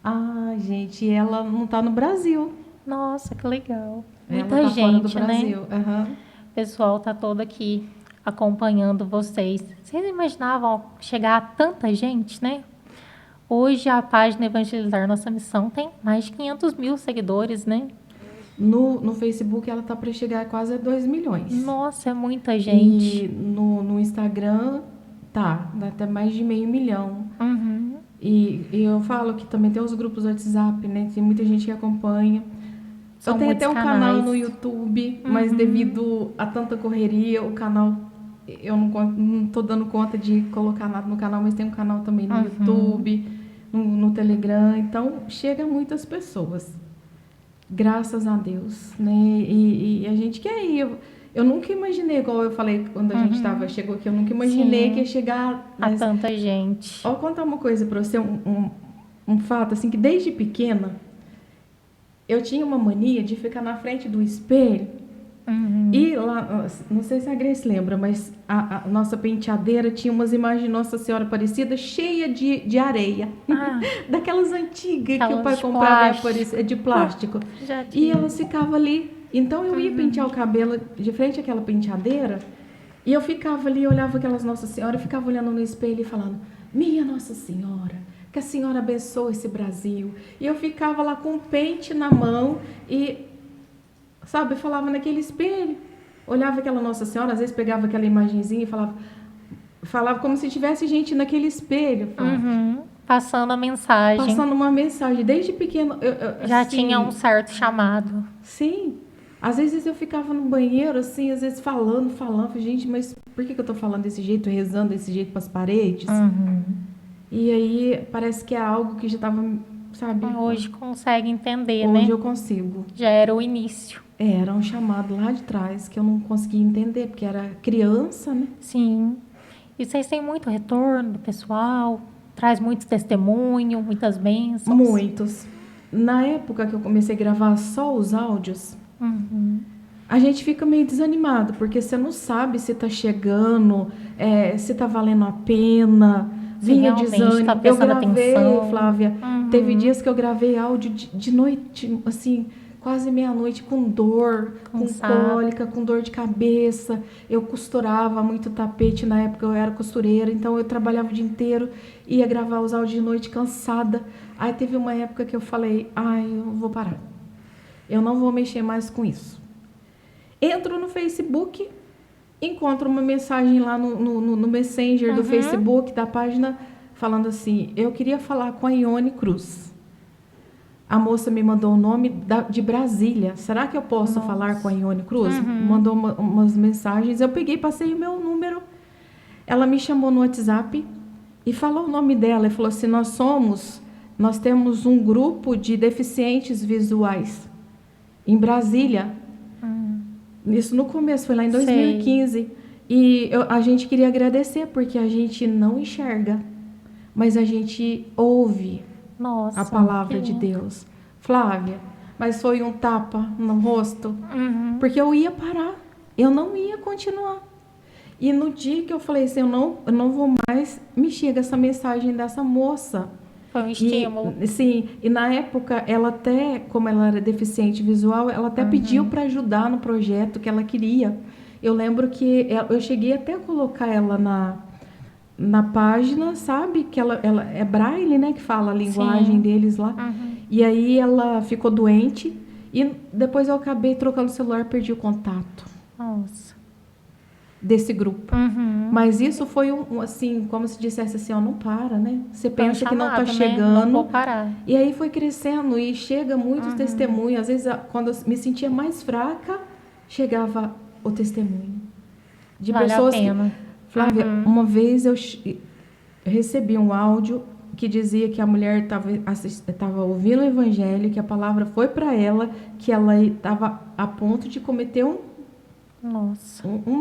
Ah, gente, ela não tá no Brasil. Nossa, que legal. Ela Muita tá fora do gente, né? Brasil. Uhum. O pessoal tá todo aqui acompanhando vocês. Vocês imaginavam chegar a tanta gente, né? Hoje a página Evangelizar Nossa Missão tem mais de 500 mil seguidores, né? No Facebook ela tá para chegar a quase 2 milhões. Nossa, é muita gente. E no Instagram dá até mais de 500 mil. Uhum. E eu falo que também tem os grupos do WhatsApp, né? Tem muita gente que acompanha. São eu tenho até um muitos canal canais. no YouTube, mas devido a tanta correria, o canal eu não tô dando conta de colocar nada no canal, mas tem um canal também no YouTube, no Telegram, então chega muitas pessoas. Graças a Deus, né? E a gente quer ir. Eu nunca imaginei, igual eu falei quando a gente chegou aqui, eu nunca imaginei Sim. que ia chegar A tanta gente. Vou contar uma coisa para você, um fato, assim, que desde pequena eu tinha uma mania de ficar na frente do espelho e lá, não sei se a Grace lembra, mas a nossa penteadeira tinha umas imagens de Nossa Senhora Aparecida cheia de areia, daquelas antigas que o pai de comprava plástico. de plástico. Já E tinha. elas ficavam ali. Então eu ia pentear o cabelo de frente àquela penteadeira e eu ficava ali, olhava aquelas Nossa Senhora, eu ficava olhando no espelho e falando: minha Nossa Senhora, que a Senhora abençoe esse Brasil. E eu ficava lá com o pente na mão e, sabe, eu falava naquele espelho, olhava aquela Nossa Senhora, às vezes pegava aquela imagenzinha e falava como se tivesse gente naquele espelho. Passando a mensagem. Passando uma mensagem. Desde pequeno Já assim, tinha um certo chamado. Sim. Às vezes eu ficava no banheiro, assim, às vezes falando, gente, mas por que eu tô falando desse jeito, rezando desse jeito para as paredes? E aí parece que é algo que já estava, sabe? Hoje consegue entender, Hoje né? eu consigo. Já era o início. Era um chamado lá de trás que eu não conseguia entender, porque era criança, né? Sim. E vocês têm muito retorno do pessoal? Traz muito testemunho, muitas bênçãos? Muitos. Na época que eu comecei a gravar só os áudios, a gente fica meio desanimado, porque você não sabe se tá chegando, se tá valendo a pena. Se Vinha realmente desânimo. tá Eu prestando gravei, atenção. Flávia, teve dias que eu gravei áudio de noite, assim, quase meia-noite, com dor, Cansado. com cólica, com dor de cabeça. Eu costurava muito tapete, na época eu era costureira, então eu trabalhava o dia inteiro, ia gravar os áudios de noite cansada. Aí teve uma época que eu falei, eu vou parar. Eu não vou mexer mais com isso. Entro no Facebook, encontro uma mensagem lá no Messenger do Facebook, da página, falando assim, eu queria falar com a Ione Cruz. A moça me mandou o nome de Brasília. Será que eu posso falar com a Ione Cruz? Mandou umas mensagens. Eu peguei, passei o meu número. Ela me chamou no WhatsApp e falou o nome dela. E falou assim, nós temos um grupo de deficientes visuais em Brasília. Isso no começo, foi lá em 2015. E a gente queria agradecer, porque a gente não enxerga, mas a gente ouve a palavra de Deus. Flávia, mas foi um tapa no rosto, porque eu ia parar, eu não ia continuar. E no dia que eu falei assim, eu não vou mais, me chega essa mensagem dessa moça. Foi um estímulo. Sim, e na época, ela até, como ela era deficiente visual, ela até pediu para ajudar no projeto que ela queria. Eu lembro que eu cheguei até a colocar ela na página, sabe? Que ela é braille, né? Que fala a linguagem deles lá. E aí ela ficou doente e depois eu acabei trocando o celular, perdi o contato. Nossa. Desse grupo. Mas isso foi assim, como se dissesse assim, não para, né? Você pensa que não está chegando. Né? Não vou parar. E aí foi crescendo e chega muitos testemunhos. Às vezes, quando eu me sentia mais fraca, chegava o testemunho. De pessoas que... Flávia, uma vez eu recebi um áudio que dizia que a mulher estava ouvindo o evangelho, que a palavra foi para ela, que ela estava a ponto de cometer um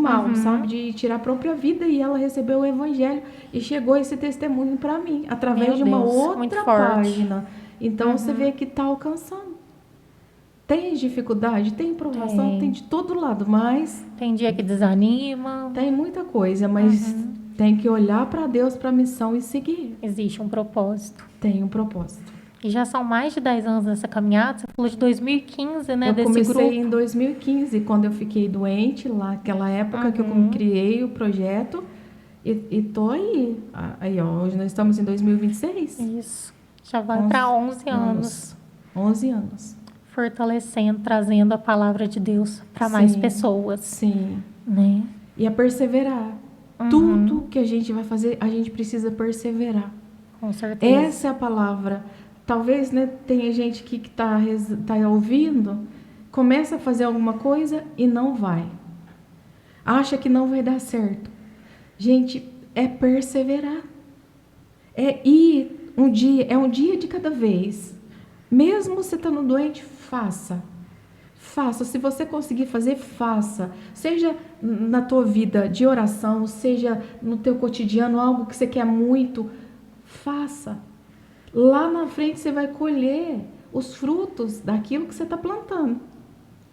mal, sabe? De tirar a própria vida, e ela recebeu o evangelho e chegou esse testemunho para mim, através de uma outra página. Então, você vê que está alcançando. Tem dificuldade, tem provação, tem de todo lado, mas... Tem dia que desanima. Tem muita coisa, mas tem que olhar para Deus, para a missão e seguir. Existe um propósito. Tem um propósito. E já são mais de 10 anos nessa caminhada. Você falou de 2015, né? Eu comecei em 2015, quando eu fiquei doente, lá naquela época que eu criei o projeto. E tô aí. Aí, ó, hoje nós estamos em 2026. Isso. Já vai para 11 anos. 11 anos. Fortalecendo, trazendo a palavra de Deus para mais pessoas. Sim. Né? E a perseverar. Tudo que a gente vai fazer, a gente precisa perseverar. Com certeza. Essa é a palavra. Talvez, né, tenha gente que tá ouvindo, começa a fazer alguma coisa e não vai. Acha que não vai dar certo. Gente, é perseverar. É ir um dia de cada vez. Mesmo você estando doente, faça. Faça. Se você conseguir fazer, faça. Seja na tua vida de oração, seja no teu cotidiano, algo que você quer muito, faça. Lá na frente você vai colher os frutos daquilo que você está plantando.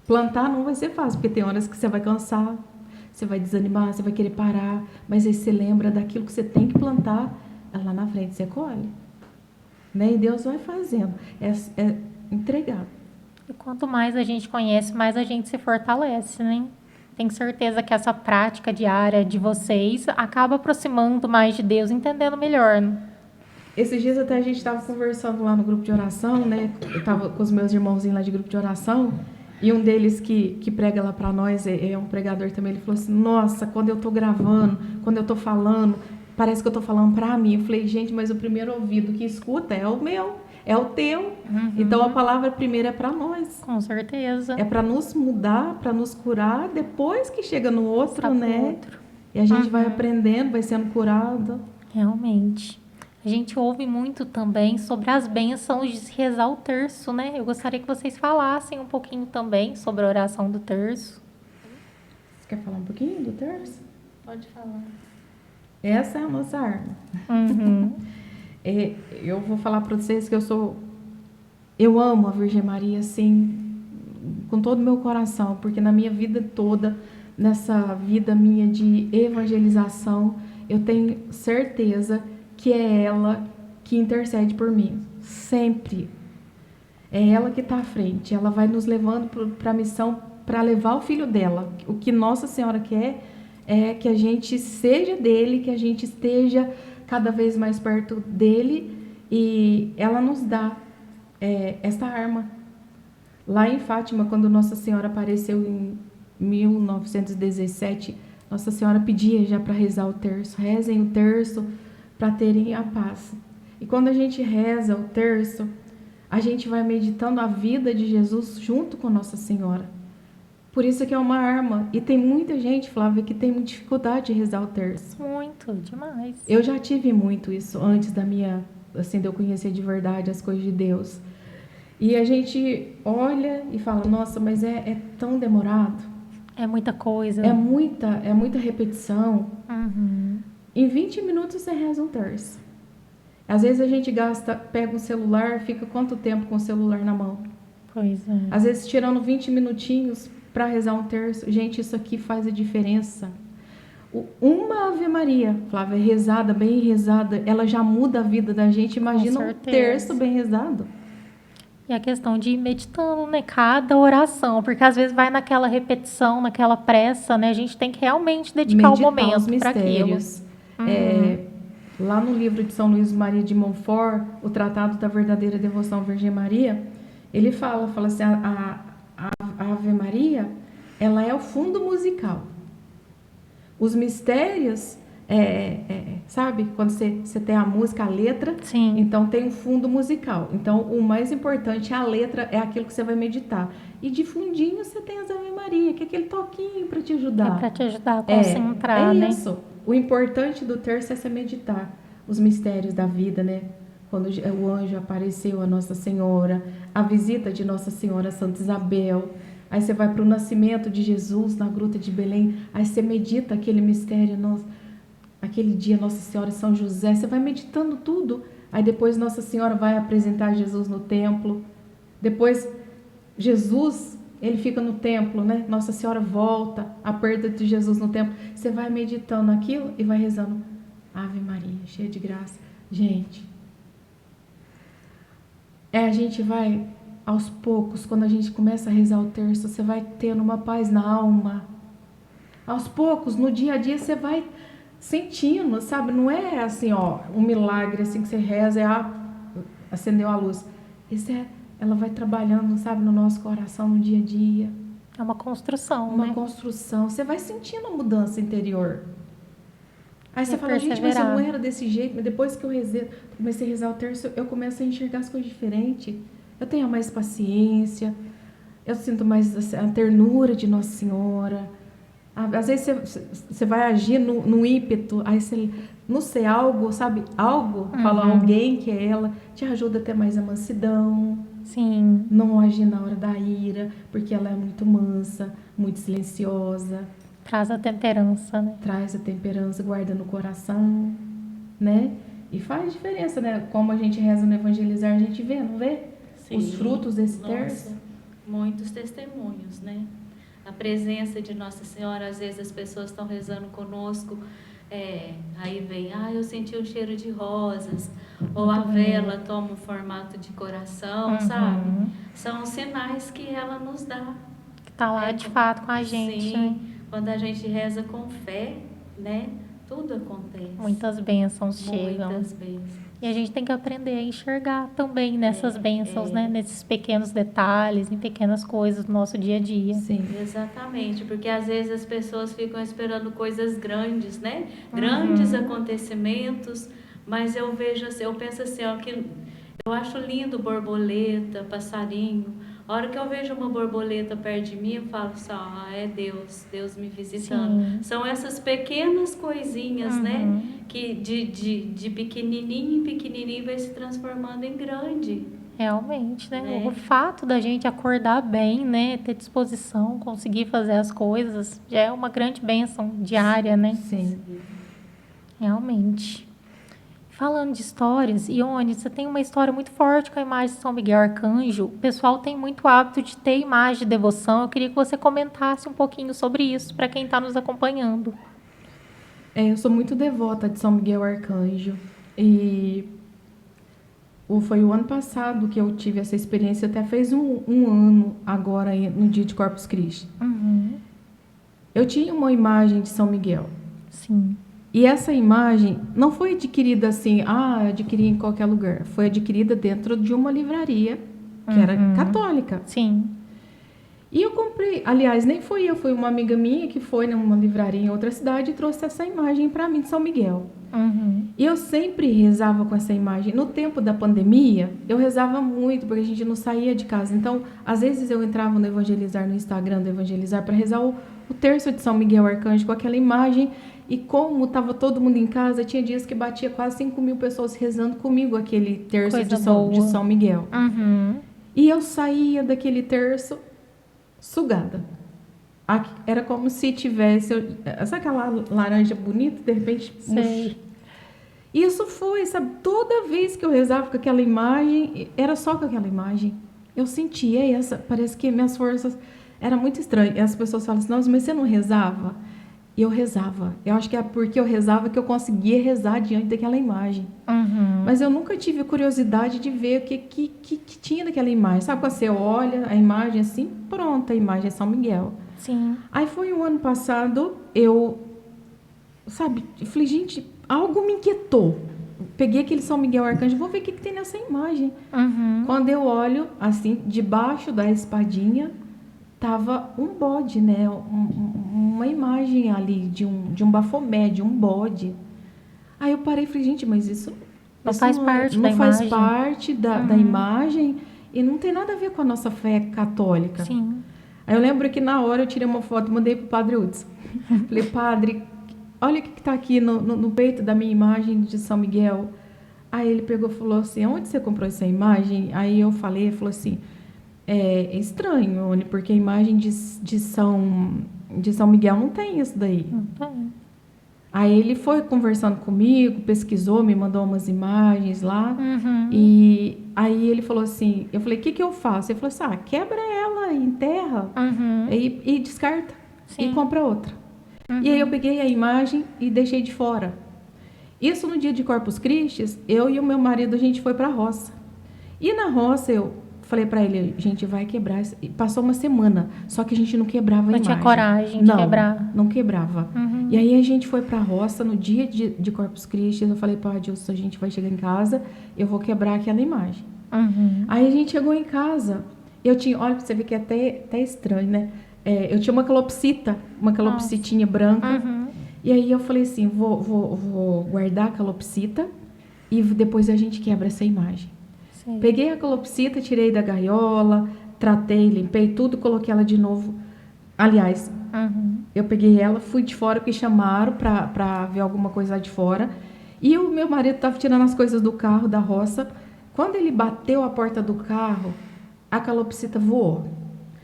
Plantar não vai ser fácil, porque tem horas que você vai cansar, você vai desanimar, você vai querer parar, mas aí você lembra daquilo que você tem que plantar, lá na frente você colhe. Né? E Deus vai fazendo. É entregar. E quanto mais a gente conhece, mais a gente se fortalece, né? Tenho certeza que essa prática diária de vocês acaba aproximando mais de Deus, entendendo melhor, né? Esses dias até a gente estava conversando lá no grupo de oração, né? Eu estava com os meus irmãozinhos lá de grupo de oração, e um deles que prega lá para nós, é um pregador também, ele falou assim, nossa, quando eu estou gravando, quando eu estou falando, parece que eu estou falando para mim. Eu falei, gente, mas o primeiro ouvido que escuta é o meu, é o teu. Então a palavra primeiro é para nós. Com certeza. É para nos mudar, para nos curar, depois que chega no outro, né? E a gente vai aprendendo, vai sendo curado. Realmente. A gente ouve muito também sobre as bênçãos de se rezar o terço, né? Eu gostaria que vocês falassem um pouquinho também sobre a oração do terço. Você quer falar um pouquinho do terço? Pode falar. Essa é a nossa arma. Uhum. Eu vou falar para vocês que eu amo a Virgem Maria, assim, com todo o meu coração, porque na minha vida toda, nessa vida minha de evangelização, eu tenho certeza que é ela que intercede por mim, sempre. É ela que está à frente, ela vai nos levando para a missão, para levar o filho dela. O que Nossa Senhora quer é que a gente seja dele, que a gente esteja cada vez mais perto dele, e ela nos dá esta arma. Lá em Fátima, quando Nossa Senhora apareceu em 1917, Nossa Senhora pedia já para rezar o terço. Rezem o terço para terem a paz. E quando a gente reza o terço, a gente vai meditando a vida de Jesus junto com Nossa Senhora. Por isso que é uma arma. E tem muita gente, Flávia, que tem muita dificuldade de rezar o terço. Muito, demais. Eu já tive muito isso antes de eu conhecer de verdade as coisas de Deus. E a gente olha e fala, nossa, mas é tão demorado. É muita coisa. É muita repetição. Uhum. Em 20 minutos você reza um terço. Às vezes a gente pega um celular, fica quanto tempo com o celular na mão? Pois é. Às vezes tirando 20 minutinhos para rezar um terço. Gente, isso aqui faz a diferença. Uma Ave Maria, Flávia, rezada, bem rezada, ela já muda a vida da gente. Imagina um terço bem rezado. E a questão de ir meditando, né? Cada oração, porque às vezes vai naquela repetição, naquela pressa, né? A gente tem que realmente dedicar o momento para aquilo. Lá no livro de São Luís Maria de Montfort, o Tratado da Verdadeira Devoção à Virgem Maria, ele fala assim, a Ave Maria, ela é o fundo musical. Os mistérios, sabe? Quando você tem a música, a letra, sim, então tem um fundo musical. Então, o mais importante, a letra, é aquilo que você vai meditar. E de fundinho você tem as Ave Maria, que é aquele toquinho para te ajudar. É para te ajudar a concentrar, né? É isso. O importante do terço é você meditar os mistérios da vida, né? Quando o anjo apareceu a Nossa Senhora, a visita de Nossa Senhora a Santa Isabel. Aí você vai para o nascimento de Jesus na Gruta de Belém. Aí você medita aquele mistério, aquele dia Nossa Senhora São José. Você vai meditando tudo. Aí depois Nossa Senhora vai apresentar Jesus no templo. Depois Jesus, ele fica no templo, né? Nossa Senhora volta, a perda de Jesus no templo. Você vai meditando aquilo e vai rezando Ave Maria, cheia de graça. Gente, a gente vai aos poucos, quando a gente começa a rezar o terço, você vai tendo uma paz na alma. Aos poucos, no dia a dia, você vai sentindo, sabe? Não é assim, um milagre assim que você reza e acendeu a luz. Ela vai trabalhando, sabe, no nosso coração, no dia a dia. É uma construção, Uma né? construção. Você vai sentindo a mudança interior. Aí você fala, gente, mas eu não era desse jeito. Mas depois que eu comecei a rezar o terço, eu começo a enxergar as coisas diferentes. Eu tenho mais paciência. Eu sinto mais a ternura de Nossa Senhora. Às vezes você vai agir no ímpeto. Aí você, não sei, algo, sabe? Algo, fala alguém que é ela, te ajuda a ter mais a mansidão. Sim. Não agir na hora da ira, porque ela é muito mansa, muito silenciosa. Traz a temperança, né? Traz a temperança, guarda no coração, né? E faz diferença, né? Como a gente reza no Evangelizar, a gente vê, não vê? Sim. Os frutos desse terço. Muitos testemunhos, né? A presença de Nossa Senhora, às vezes as pessoas estão rezando conosco, aí vem, eu senti um cheiro de rosas, ou a vela toma um formato de coração, sabe? São sinais que ela nos dá. Que está lá de fato com a gente. Sim, né? Quando a gente reza com fé, né? Tudo acontece. Muitas bênçãos chegam. Muitas bênçãos. E a gente tem que aprender a enxergar também nessas bênçãos, né? Nesses pequenos detalhes, em pequenas coisas do nosso dia a dia. Sim. Exatamente, porque às vezes as pessoas ficam esperando coisas grandes, né? Grandes acontecimentos, mas eu vejo assim, eu penso assim, que eu acho lindo borboleta, passarinho, A hora que eu vejo uma borboleta perto de mim, eu falo assim, é Deus me visitando. Sim. São essas pequenas coisinhas, né? Que de pequenininho em pequenininho vai se transformando em grande. Realmente, né? O fato da gente acordar bem, né? Ter disposição, conseguir fazer as coisas, já é uma grande bênção diária, né? Sim. Realmente. Falando de histórias, Ione, você tem uma história muito forte com a imagem de São Miguel Arcanjo. O pessoal tem muito hábito de ter imagem de devoção. Eu queria que você comentasse um pouquinho sobre isso para quem está nos acompanhando. Eu sou muito devota de São Miguel Arcanjo. E foi o ano passado que eu tive essa experiência, até fez um ano agora, no dia de Corpus Christi. Eu tinha uma imagem de São Miguel. Sim. E essa imagem não foi adquirida assim, adquiri em qualquer lugar. Foi adquirida dentro de uma livraria que era católica. Sim. E eu comprei, aliás, nem fui eu, foi uma amiga minha que foi numa livraria em outra cidade e trouxe essa imagem para mim de São Miguel. E eu sempre rezava com essa imagem. No tempo da pandemia, eu rezava muito, porque a gente não saía de casa. Então, às vezes eu entrava no Evangelizar, no Instagram do Evangelizar, para rezar o terço de São Miguel Arcanjo com aquela imagem. E como estava todo mundo em casa, tinha dias que batia quase 5.000 pessoas rezando comigo aquele terço de São Miguel. E eu saía daquele terço sugada. Era como se tivesse... Sabe aquela laranja bonita, de repente... Sei. Isso foi, sabe? Toda vez que eu rezava com aquela imagem, era só com aquela imagem. Eu sentia essa... Parece que minhas forças... Era muito estranho. E as pessoas falam assim, nossa, mas você não rezava? E eu rezava. Eu acho que é porque eu rezava que eu conseguia rezar diante daquela imagem. Mas eu nunca tive curiosidade de ver o que tinha naquela imagem. Sabe quando você olha a imagem assim, pronto, a imagem é São Miguel. Sim. Aí foi o ano passado, sabe, eu falei, gente, algo me inquietou. Peguei aquele São Miguel Arcanjo, vou ver o que tem nessa imagem. Quando eu olho, assim, debaixo da espadinha, tava um bode, né? Uma imagem ali de um bafomé, de um bode. Aí eu parei e falei, gente, mas isso não faz parte da imagem. Não faz parte da imagem e não tem nada a ver com a nossa fé católica. Sim. Aí eu lembro que na hora eu tirei uma foto e mandei pro Padre Hudson. Falei, padre, olha o que está aqui no peito da minha imagem de São Miguel. Aí ele pegou e falou assim, onde você comprou essa imagem? Aí eu falei, ele falou assim, é estranho, porque a imagem de São Miguel não tem isso daí. Não tem. Aí ele foi conversando comigo, pesquisou, me mandou umas imagens lá. E aí ele falou assim, eu falei, o que eu faço? Ele falou assim, quebra ela, enterra e descarta. Sim. E compra outra. E aí eu peguei a imagem e deixei de fora. Isso no dia de Corpus Christi, eu e o meu marido, a gente foi para a roça. E na roça eu falei para ele, a gente vai quebrar. Passou uma semana, só que a gente não quebrava a imagem. Não tinha coragem de quebrar. Não quebrava. E aí a gente foi para a roça no dia de Corpus Christi. Eu falei, pô, Adilson, a gente vai chegar em casa, eu vou quebrar aquela imagem. Aí a gente chegou em casa, eu tinha, olha, você vê que é até estranho, né? Eu tinha uma calopsitinha branca. E aí eu falei assim, vou guardar a calopsita e depois a gente quebra essa imagem. Sim. Peguei a calopsita, tirei da gaiola, tratei, limpei tudo, coloquei ela de novo. Aliás, eu peguei ela, fui de fora, porque chamaram pra ver alguma coisa lá de fora. E o meu marido estava tirando as coisas do carro, da roça. Quando ele bateu a porta do carro, a calopsita voou.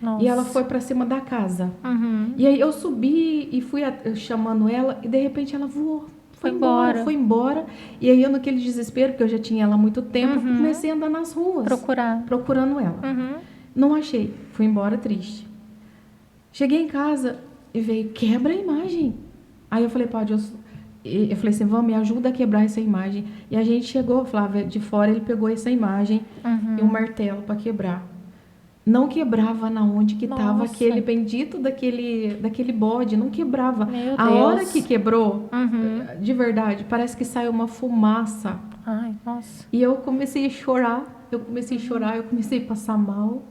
Nossa. E ela foi para cima da casa. E aí eu subi e fui chamando ela e de repente ela voou. Foi embora. E aí eu, naquele desespero, porque eu já tinha ela há muito tempo, comecei a andar nas ruas. Procurando ela. Não achei. Fui embora triste. Cheguei em casa e veio, quebra a imagem. Aí eu falei, Padre, eu falei assim, vamos, me ajuda a quebrar essa imagem. E a gente chegou, Flávia, de fora, ele pegou essa imagem e um martelo para quebrar. Não quebrava na onde que estava aquele bendito daquele bode, não quebrava. Meu a Deus. Hora que quebrou, de verdade, parece que saiu uma fumaça. Ai, nossa. E eu comecei a chorar, eu comecei a passar mal.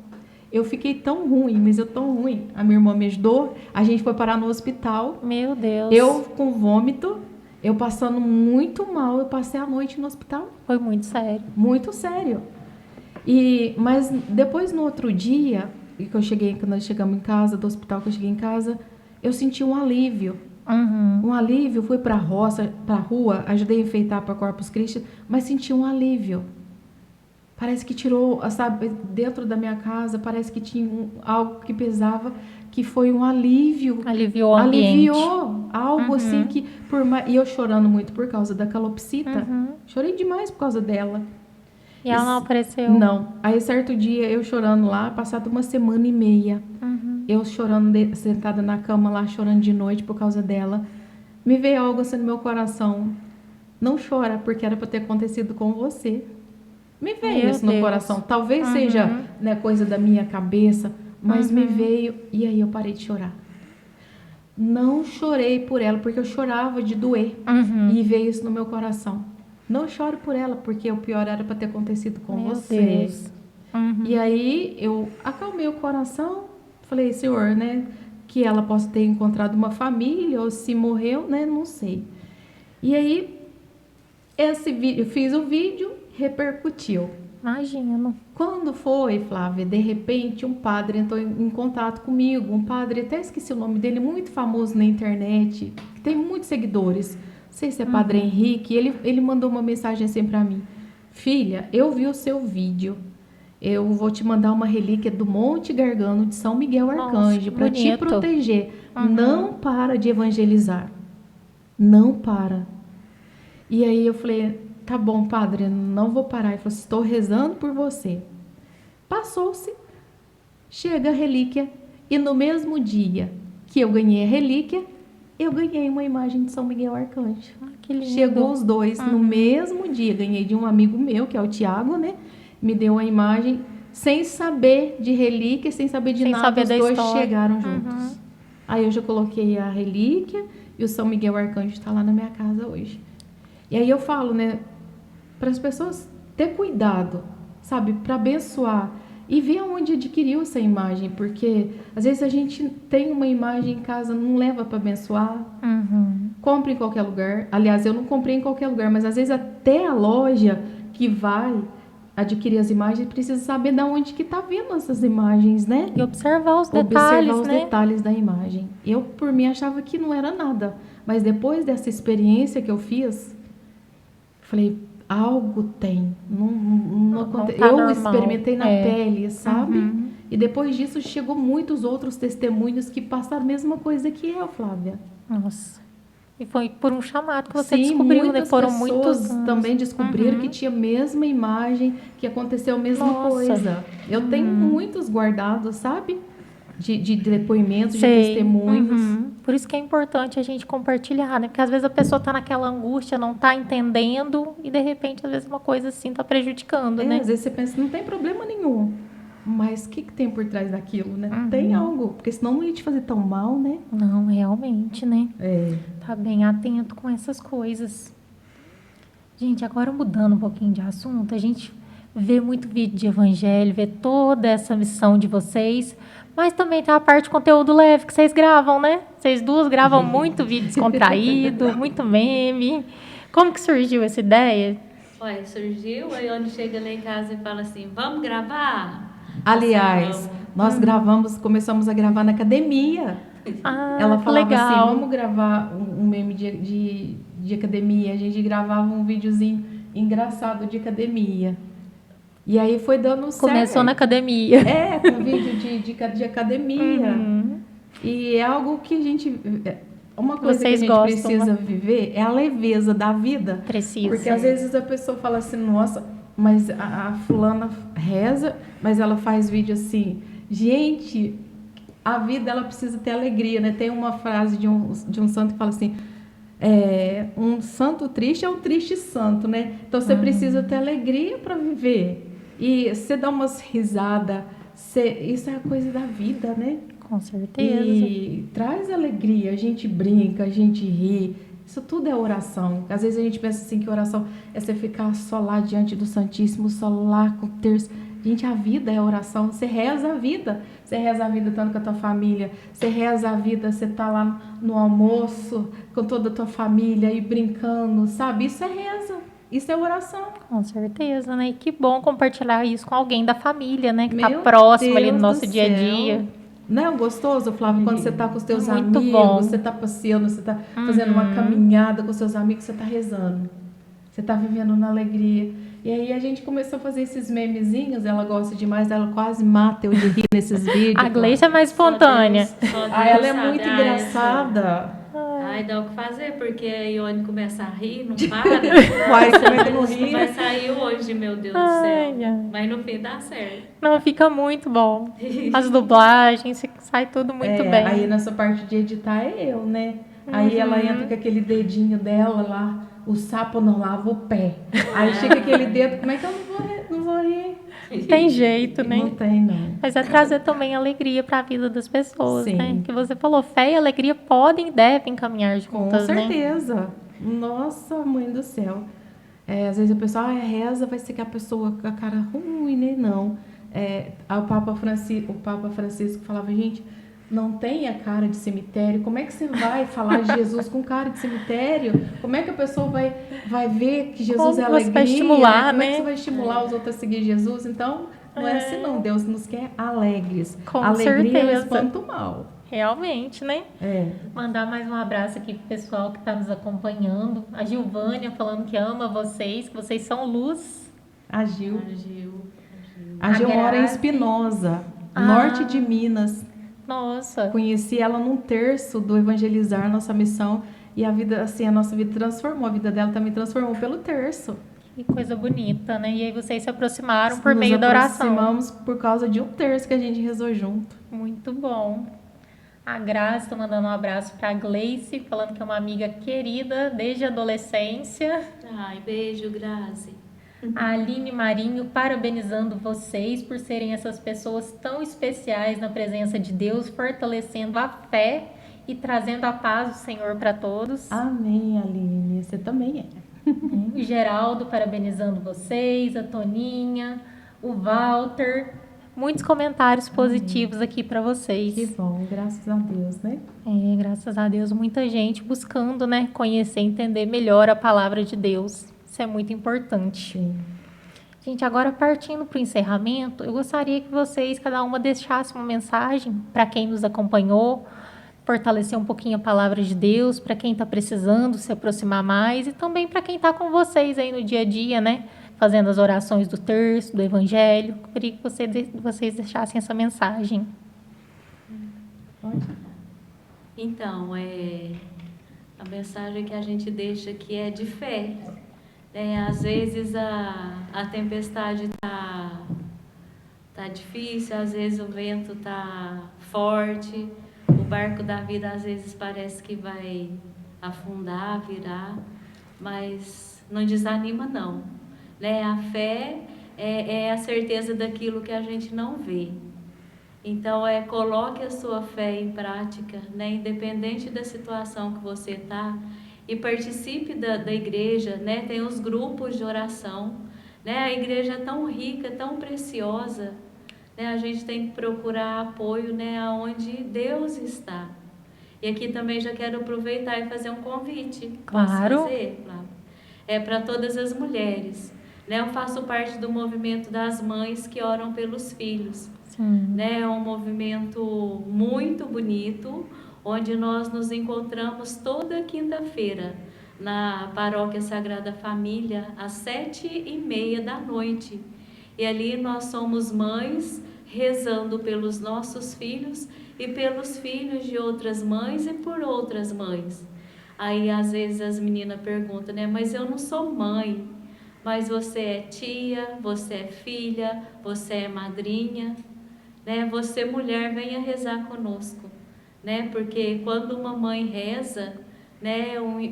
Eu fiquei tão ruim, mas eu tão ruim. A minha irmã me ajudou, a gente foi parar no hospital. Meu Deus. Eu com vômito, eu passando muito mal, eu passei a noite no hospital. Foi muito sério. Muito sério. Mas depois, no outro dia, quando nós chegamos em casa, do hospital que eu cheguei em casa, eu senti um alívio. Um alívio, fui pra roça, pra rua, ajudei a enfeitar para Corpus Christi, mas senti um alívio. Parece que tirou, sabe, dentro da minha casa, parece que tinha algo que pesava, que foi um alívio. Aliviou o ambiente. Aliviou algo assim que, e eu chorando muito por causa da calopsita. Chorei demais por causa dela. E ela não apareceu? Não. Aí, certo dia, eu chorando lá, passado 1 semana e meia, eu chorando, sentada na cama lá, chorando de noite por causa dela, me veio algo assim no meu coração. Não chora, porque era para ter acontecido com você. Me veio isso no coração. Talvez seja, né, coisa da minha cabeça, mas me veio e aí eu parei de chorar. Não chorei por ela, porque eu chorava de doer. E veio isso no meu coração. Não choro por ela, porque o pior era para ter acontecido com você. Deus. E aí eu acalmei o coração, falei, Senhor, né, que ela possa ter encontrado uma família, ou se morreu, né, não sei. E aí, eu fiz o vídeo, repercutiu. Imagino. Quando foi, Flávia, de repente um padre entrou em contato comigo, um padre, até esqueci o nome dele, muito famoso na internet, que tem muitos seguidores, não sei se é Padre Henrique, ele mandou uma mensagem assim pra mim, filha, eu vi o seu vídeo, eu vou te mandar uma relíquia do Monte Gargano de São Miguel Arcanjo para te proteger, não para de evangelizar, não para. E aí eu falei, tá bom, padre, não vou parar. Ele falou, estou rezando por você. Passou-se, chega a relíquia, e no mesmo dia que eu ganhei a relíquia, eu ganhei uma imagem de São Miguel Arcanjo. Que lindo. Chegou os dois no mesmo dia. Ganhei de um amigo meu, que é o Tiago, né? Me deu a imagem, sem saber de relíquia, sem saber de nada, os dois chegaram juntos. Aí eu já coloquei a relíquia e o São Miguel Arcanjo está lá na minha casa hoje. E aí eu falo, né, para as pessoas ter cuidado, sabe, para abençoar e ver onde adquiriu essa imagem, porque às vezes a gente tem uma imagem em casa, não leva para abençoar, compra em qualquer lugar. Aliás, eu não comprei em qualquer lugar, mas às vezes até a loja que vai adquirir as imagens precisa saber de onde que tá vindo essas imagens, né? E observar os detalhes, observar os detalhes da imagem. Eu, por mim, achava que não era nada, mas depois dessa experiência que eu fiz, falei, algo tem. Não tá eu normal. Experimentei na pele, sabe? E depois disso chegou muitos outros testemunhos que passaram a mesma coisa que eu, Flávia. Nossa. E foi por um chamado que você Sim, descobriu, muitas né? Foram pessoas muitos anos. também descobriram que tinha a mesma imagem, que aconteceu a mesma coisa. Eu tenho muitos guardados, sabe? De depoimentos, de testemunhos. Por isso que é importante a gente compartilhar, né? Porque às vezes a pessoa tá naquela angústia, não tá entendendo e de repente, às vezes, uma coisa assim tá prejudicando, né? Às vezes você pensa, não tem problema nenhum. Mas o que tem por trás daquilo, né? Tem algo, porque senão não ia te fazer tão mal, né? Não, realmente, né? É. Tá bem atento com essas coisas. Gente, agora mudando um pouquinho de assunto, a gente vê muito vídeo de evangelho, vê toda essa missão de vocês, mas também tem a parte de conteúdo leve que vocês gravam, né? Vocês duas gravam muito vídeo descontraído, muito meme. Como que surgiu essa ideia? Olha, surgiu, aí onde chega lá em casa e fala assim, vamos gravar? Aliás, nós começamos a gravar na academia. Ela falava legal. assim, vamos gravar um meme de academia. A gente gravava um videozinho engraçado de academia. E aí foi dando certo. Começou na academia. Com vídeo de academia. E é algo que a gente... Uma coisa Vocês que a gente gostam, precisa viver é a leveza da vida. Precisa. Porque às vezes a pessoa fala assim, nossa, mas a fulana reza, mas ela faz vídeo assim. Gente, a vida ela precisa ter alegria, né? Tem uma frase de um santo que fala assim, um santo triste é um triste santo, né? Então você precisa ter alegria para viver. E você dá umas risadas, isso é a coisa da vida, né? Com certeza. E traz alegria, a gente brinca, a gente ri. Isso tudo é oração. Às vezes a gente pensa assim que oração é você ficar só lá diante do Santíssimo, só lá com o terço. Gente, a vida é oração. Você reza a vida. Você reza a vida estando com a tua família. Você reza a vida, você tá lá no almoço com toda a tua família e brincando, sabe? Isso é reza. Isso é oração. Com certeza, né? E que bom compartilhar isso com alguém da família, né? Que tá Meu próximo ali no Deus nosso do dia a céu. dia. Não é gostoso, Flávio, quando você tá com os teus Muito amigos, bom. você tá passeando, você tá fazendo uma caminhada com os seus amigos, você tá rezando. Você tá vivendo na alegria. E aí a gente começou a fazer esses memezinhos, ela gosta demais, ela quase mata eu de rir nesses vídeos. A Gleice é mais espontânea. Só Deus Ela é sabe. muito Eu sou- engraçada. Ai, dá o que fazer, porque a Ione começa a rir, não para. Uai, como é que não Isso ri? vai sair hoje, meu Deus do Ai, céu. ai. Mas no fim dá certo. Não, fica muito bom. As dublagens, sai tudo muito bem. Aí nessa parte de editar é eu, né? Aí ela entra com aquele dedinho dela lá, o sapo não lava o pé. Aí chega aquele dedo, como é que eu não vou rir? Tem jeito, né? Não tem, não. Mas é trazer também alegria para a vida das pessoas, Sim. né? Que você falou, fé e alegria podem e devem caminhar Com juntas, né? certeza. Nossa, mãe do céu. Às vezes o pessoal reza, vai ser que a pessoa com a cara ruim, né? Não. O Papa Francisco falava, gente, não tenha cara de cemitério. Como é que você vai falar de Jesus com cara de cemitério? Como é que a pessoa vai ver que Jesus Como é você alegria? vai estimular, Como é que né? você vai estimular os outros a seguir Jesus? Então, não é assim não. Deus nos quer alegres. Com Alegria ela certeza. espanta o mal. Realmente, né? É. Mandar mais um abraço aqui pro pessoal que está nos acompanhando. A Gilvânia falando que ama vocês, que vocês são luz. A Gil. A A Gil mora em Grazi. Espinosa, Ah. norte de Minas. Nossa, Conheci ela num terço do Evangelizar, nossa missão. E a vida, assim, a nossa vida transformou. A vida dela também transformou pelo terço. que coisa bonita, né? E aí vocês se aproximaram por Nos meio da oração. aproximamos por causa de um terço que a gente rezou junto. Muito bom. A Grazi está mandando um abraço para a Gleice, falando que é uma amiga querida desde a adolescência. Ai, beijo, Grazi. A Aline Marinho parabenizando vocês por serem essas pessoas tão especiais na presença de Deus, fortalecendo a fé e trazendo a paz do Senhor para todos. Amém, Aline. Você também é. O Geraldo parabenizando vocês, a Toninha, o Walter. Muitos comentários positivos aqui para vocês. Que bom, graças a Deus, né? Graças a Deus, muita gente buscando, né, conhecer, entender melhor a palavra de Deus. Isso é muito importante. Sim. Gente, agora partindo para o encerramento, eu gostaria que vocês, cada uma, deixasse uma mensagem para quem nos acompanhou, fortalecer um pouquinho a palavra de Deus, para quem está precisando se aproximar mais e também para quem está com vocês aí no dia a dia, né? Fazendo as orações do terço, do evangelho. Eu queria que vocês deixassem essa mensagem. Pode? Então, a mensagem que a gente deixa aqui é de fé. Às vezes a tempestade tá difícil, às vezes o vento tá forte, o barco da vida às vezes parece que vai afundar, virar, mas não desanima não. A fé é a certeza daquilo que a gente não vê. Então, coloque a sua fé em prática, independente da situação que você está, e participe da igreja, tem os grupos de oração, a igreja é tão rica, tão preciosa, a gente tem que procurar apoio, aonde Deus está. E aqui também já quero aproveitar e fazer um convite. Claro. Posso fazer, Flávia? Para todas as mulheres. Eu faço parte do movimento das mães que oram pelos filhos. Sim. É um movimento muito bonito, onde nós nos encontramos toda quinta-feira na Paróquia Sagrada Família, às 7h30 da noite. E ali nós somos mães rezando pelos nossos filhos e pelos filhos de outras mães e por outras mães. Aí às vezes as meninas perguntam, mas eu não sou mãe. Mas você é tia, você é filha, você é madrinha, Você, mulher, venha rezar conosco, Porque quando uma mãe reza,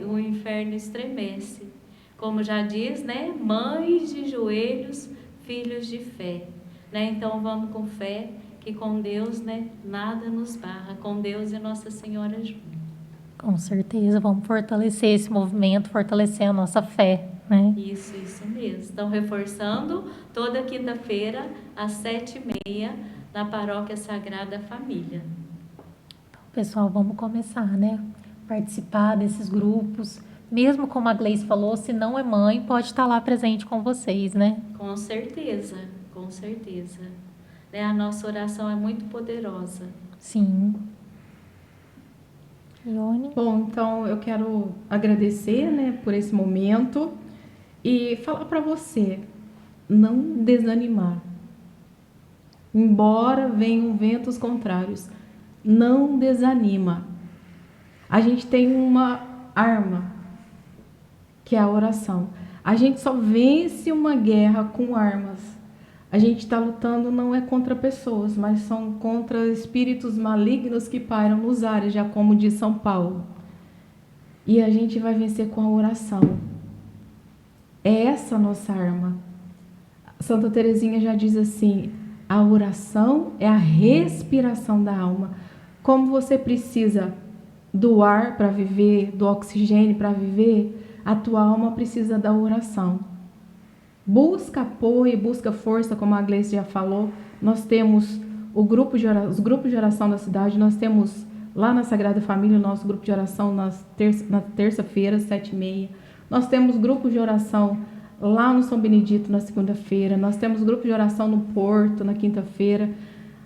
o inferno estremece. Como já diz, Mães de joelhos, filhos de fé, Então vamos com fé, que com Deus, nada nos barra. Com Deus e Nossa Senhora junto. Com certeza, vamos fortalecer esse movimento, fortalecer a nossa fé, Isso mesmo. Então, reforçando, toda quinta-feira, às 7h30, na Paróquia Sagrada Família. Então, pessoal, vamos começar, Participar desses grupos, mesmo como a Gleice falou, se não é mãe, pode estar lá presente com vocês, né? Com certeza, com certeza. Né? A nossa oração é muito poderosa. Sim. Ione? Bom, então eu quero agradecer, né, por esse momento e falar para você não desanimar. Embora venham ventos contrários, não desanima. A gente tem uma arma, que é a oração. A gente só vence uma guerra com armas. A gente está lutando não é contra pessoas, mas são contra espíritos malignos que pairam nos ares, já como diz São Paulo. E a gente vai vencer com a oração. É essa a nossa arma. Santa Teresinha já diz assim: a oração é a respiração da alma. Como você precisa do ar para viver, do oxigênio para viver, a tua alma precisa da oração. Busca apoio, busca força, como a Gleice já falou. Nós temos os grupos de oração da cidade, nós temos lá na Sagrada Família o nosso grupo de oração na terça-feira, 7h30. Nós temos grupos de oração lá no São Benedito na segunda-feira, nós temos grupo de oração no Porto na quinta-feira.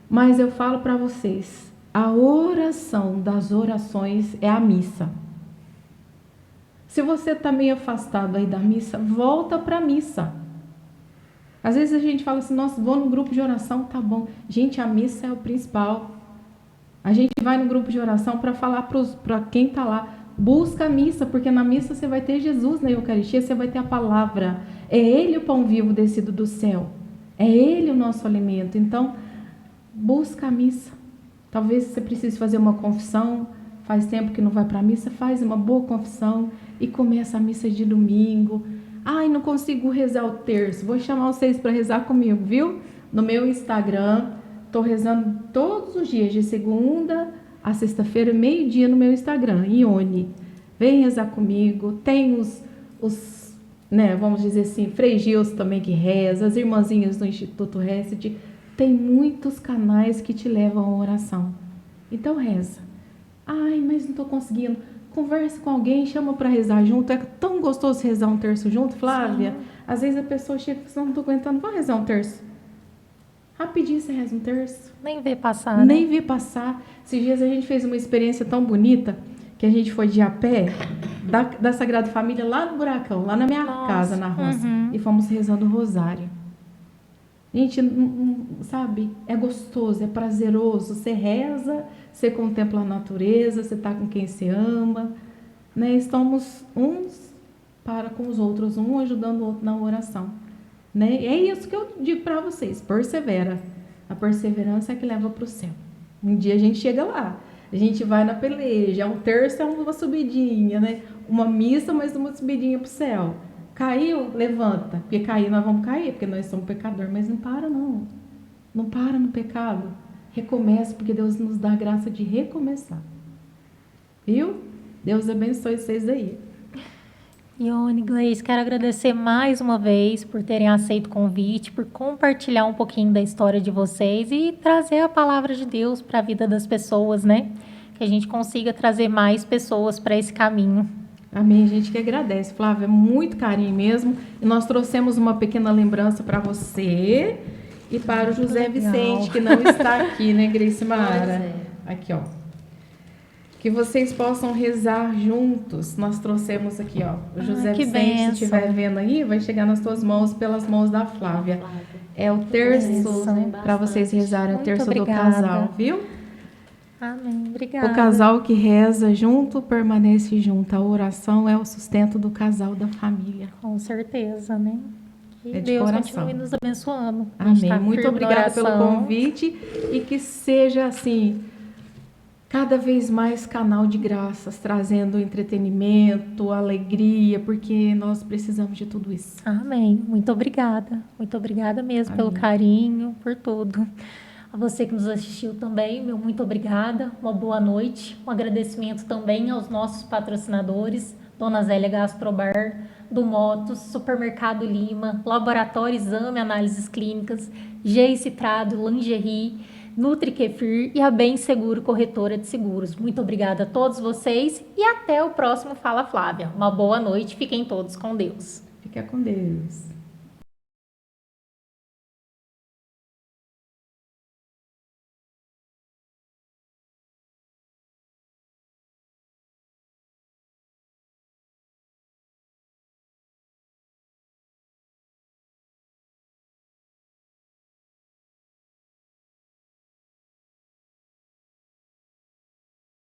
Mas eu falo para vocês, a oração das orações é a missa. Se você está meio afastado aí da missa, volta para a missa. Às vezes a gente fala assim, nossa, vou no grupo de oração, tá bom. Gente, a missa é o principal. A gente vai no grupo de oração para falar para quem está lá, busca a missa, porque na missa você vai ter Jesus na Eucaristia, você vai ter a palavra. É Ele o pão vivo descido do céu. É Ele o nosso alimento. Então, busca a missa. Talvez você precise fazer uma confissão, faz tempo que não vai para a missa, faz uma boa confissão e começa a missa de domingo. Ai, não consigo rezar o terço. Vou chamar vocês para rezar comigo, viu? No meu Instagram, estou rezando todos os dias, de segunda a sexta-feira, meio-dia no meu Instagram, Ione. Vem rezar comigo. Tem os né, vamos dizer assim, Frei Gilson também que reza, as irmãzinhas do Instituto Reset. Tem muitos canais que te levam à oração. Então reza. Ai, mas não estou conseguindo. Converse com alguém, chama para rezar junto. É tão gostoso rezar um terço junto, Flávia. Sim. Às vezes a pessoa chega e fala, não estou aguentando, vou rezar um terço. Rapidinho você reza um terço. Nem vê passar, Nem vê passar. Esses dias a gente fez uma experiência tão bonita que a gente foi de a pé da Sagrada Família lá no Buracão, lá na minha casa, na roça. E fomos rezando o rosário. Gente, sabe, é gostoso, é prazeroso. Você reza, você contempla a natureza, você está com quem você ama, né? Estamos uns para com os outros, um ajudando o outro na oração, né? E é isso que eu digo para vocês, persevera. A perseverança é que leva para o céu. Um dia a gente chega lá, a gente vai na peleja, um terço é uma subidinha, né? Uma missa, mas uma subidinha para o céu. Caiu, levanta. Porque cair, nós vamos cair, porque nós somos pecadores. Mas não para, não. Não para no pecado. Recomeça, porque Deus nos dá a graça de recomeçar. Viu? Deus abençoe vocês aí. Ione, Gleice, quero agradecer mais uma vez por terem aceito o convite, por compartilhar um pouquinho da história de vocês e trazer a palavra de Deus para a vida das pessoas, né? Que a gente consiga trazer mais pessoas para esse caminho. Amém, a gente que agradece, Flávia, muito carinho mesmo. E nós trouxemos uma pequena lembrança para você e para o José Vicente, que não está aqui, né, Gleice Mara? Aqui, ó. Que vocês possam rezar juntos. Nós trouxemos aqui, ó. O José Vicente, se estiver vendo aí, vai chegar nas tuas mãos, pelas mãos da Flávia. É o terço para vocês rezarem, o terço do casal, viu? Amém. Obrigada. O casal que reza junto permanece junto. A oração é o sustento do casal, da família. Com certeza, né? Que de Deus coração. continue nos abençoando. Amém. Muito obrigada pelo convite e que seja assim, cada vez mais canal de graças, trazendo entretenimento, alegria, porque nós precisamos de tudo isso. Amém. Muito obrigada. Muito obrigada mesmo. Amém. Pelo carinho, por tudo. A você que nos assistiu também, meu muito obrigada, uma boa noite. Um agradecimento também aos nossos patrocinadores, Dona Zélia Gastrobar, do Motos, Supermercado Lima, Laboratório Exame Análises Clínicas, Geice Trado, Lingerie, Nutri Kefir e a Bem Seguro Corretora de Seguros. Muito obrigada a todos vocês e até o próximo Fala Flávia. Uma boa noite, fiquem todos com Deus. Fica com Deus.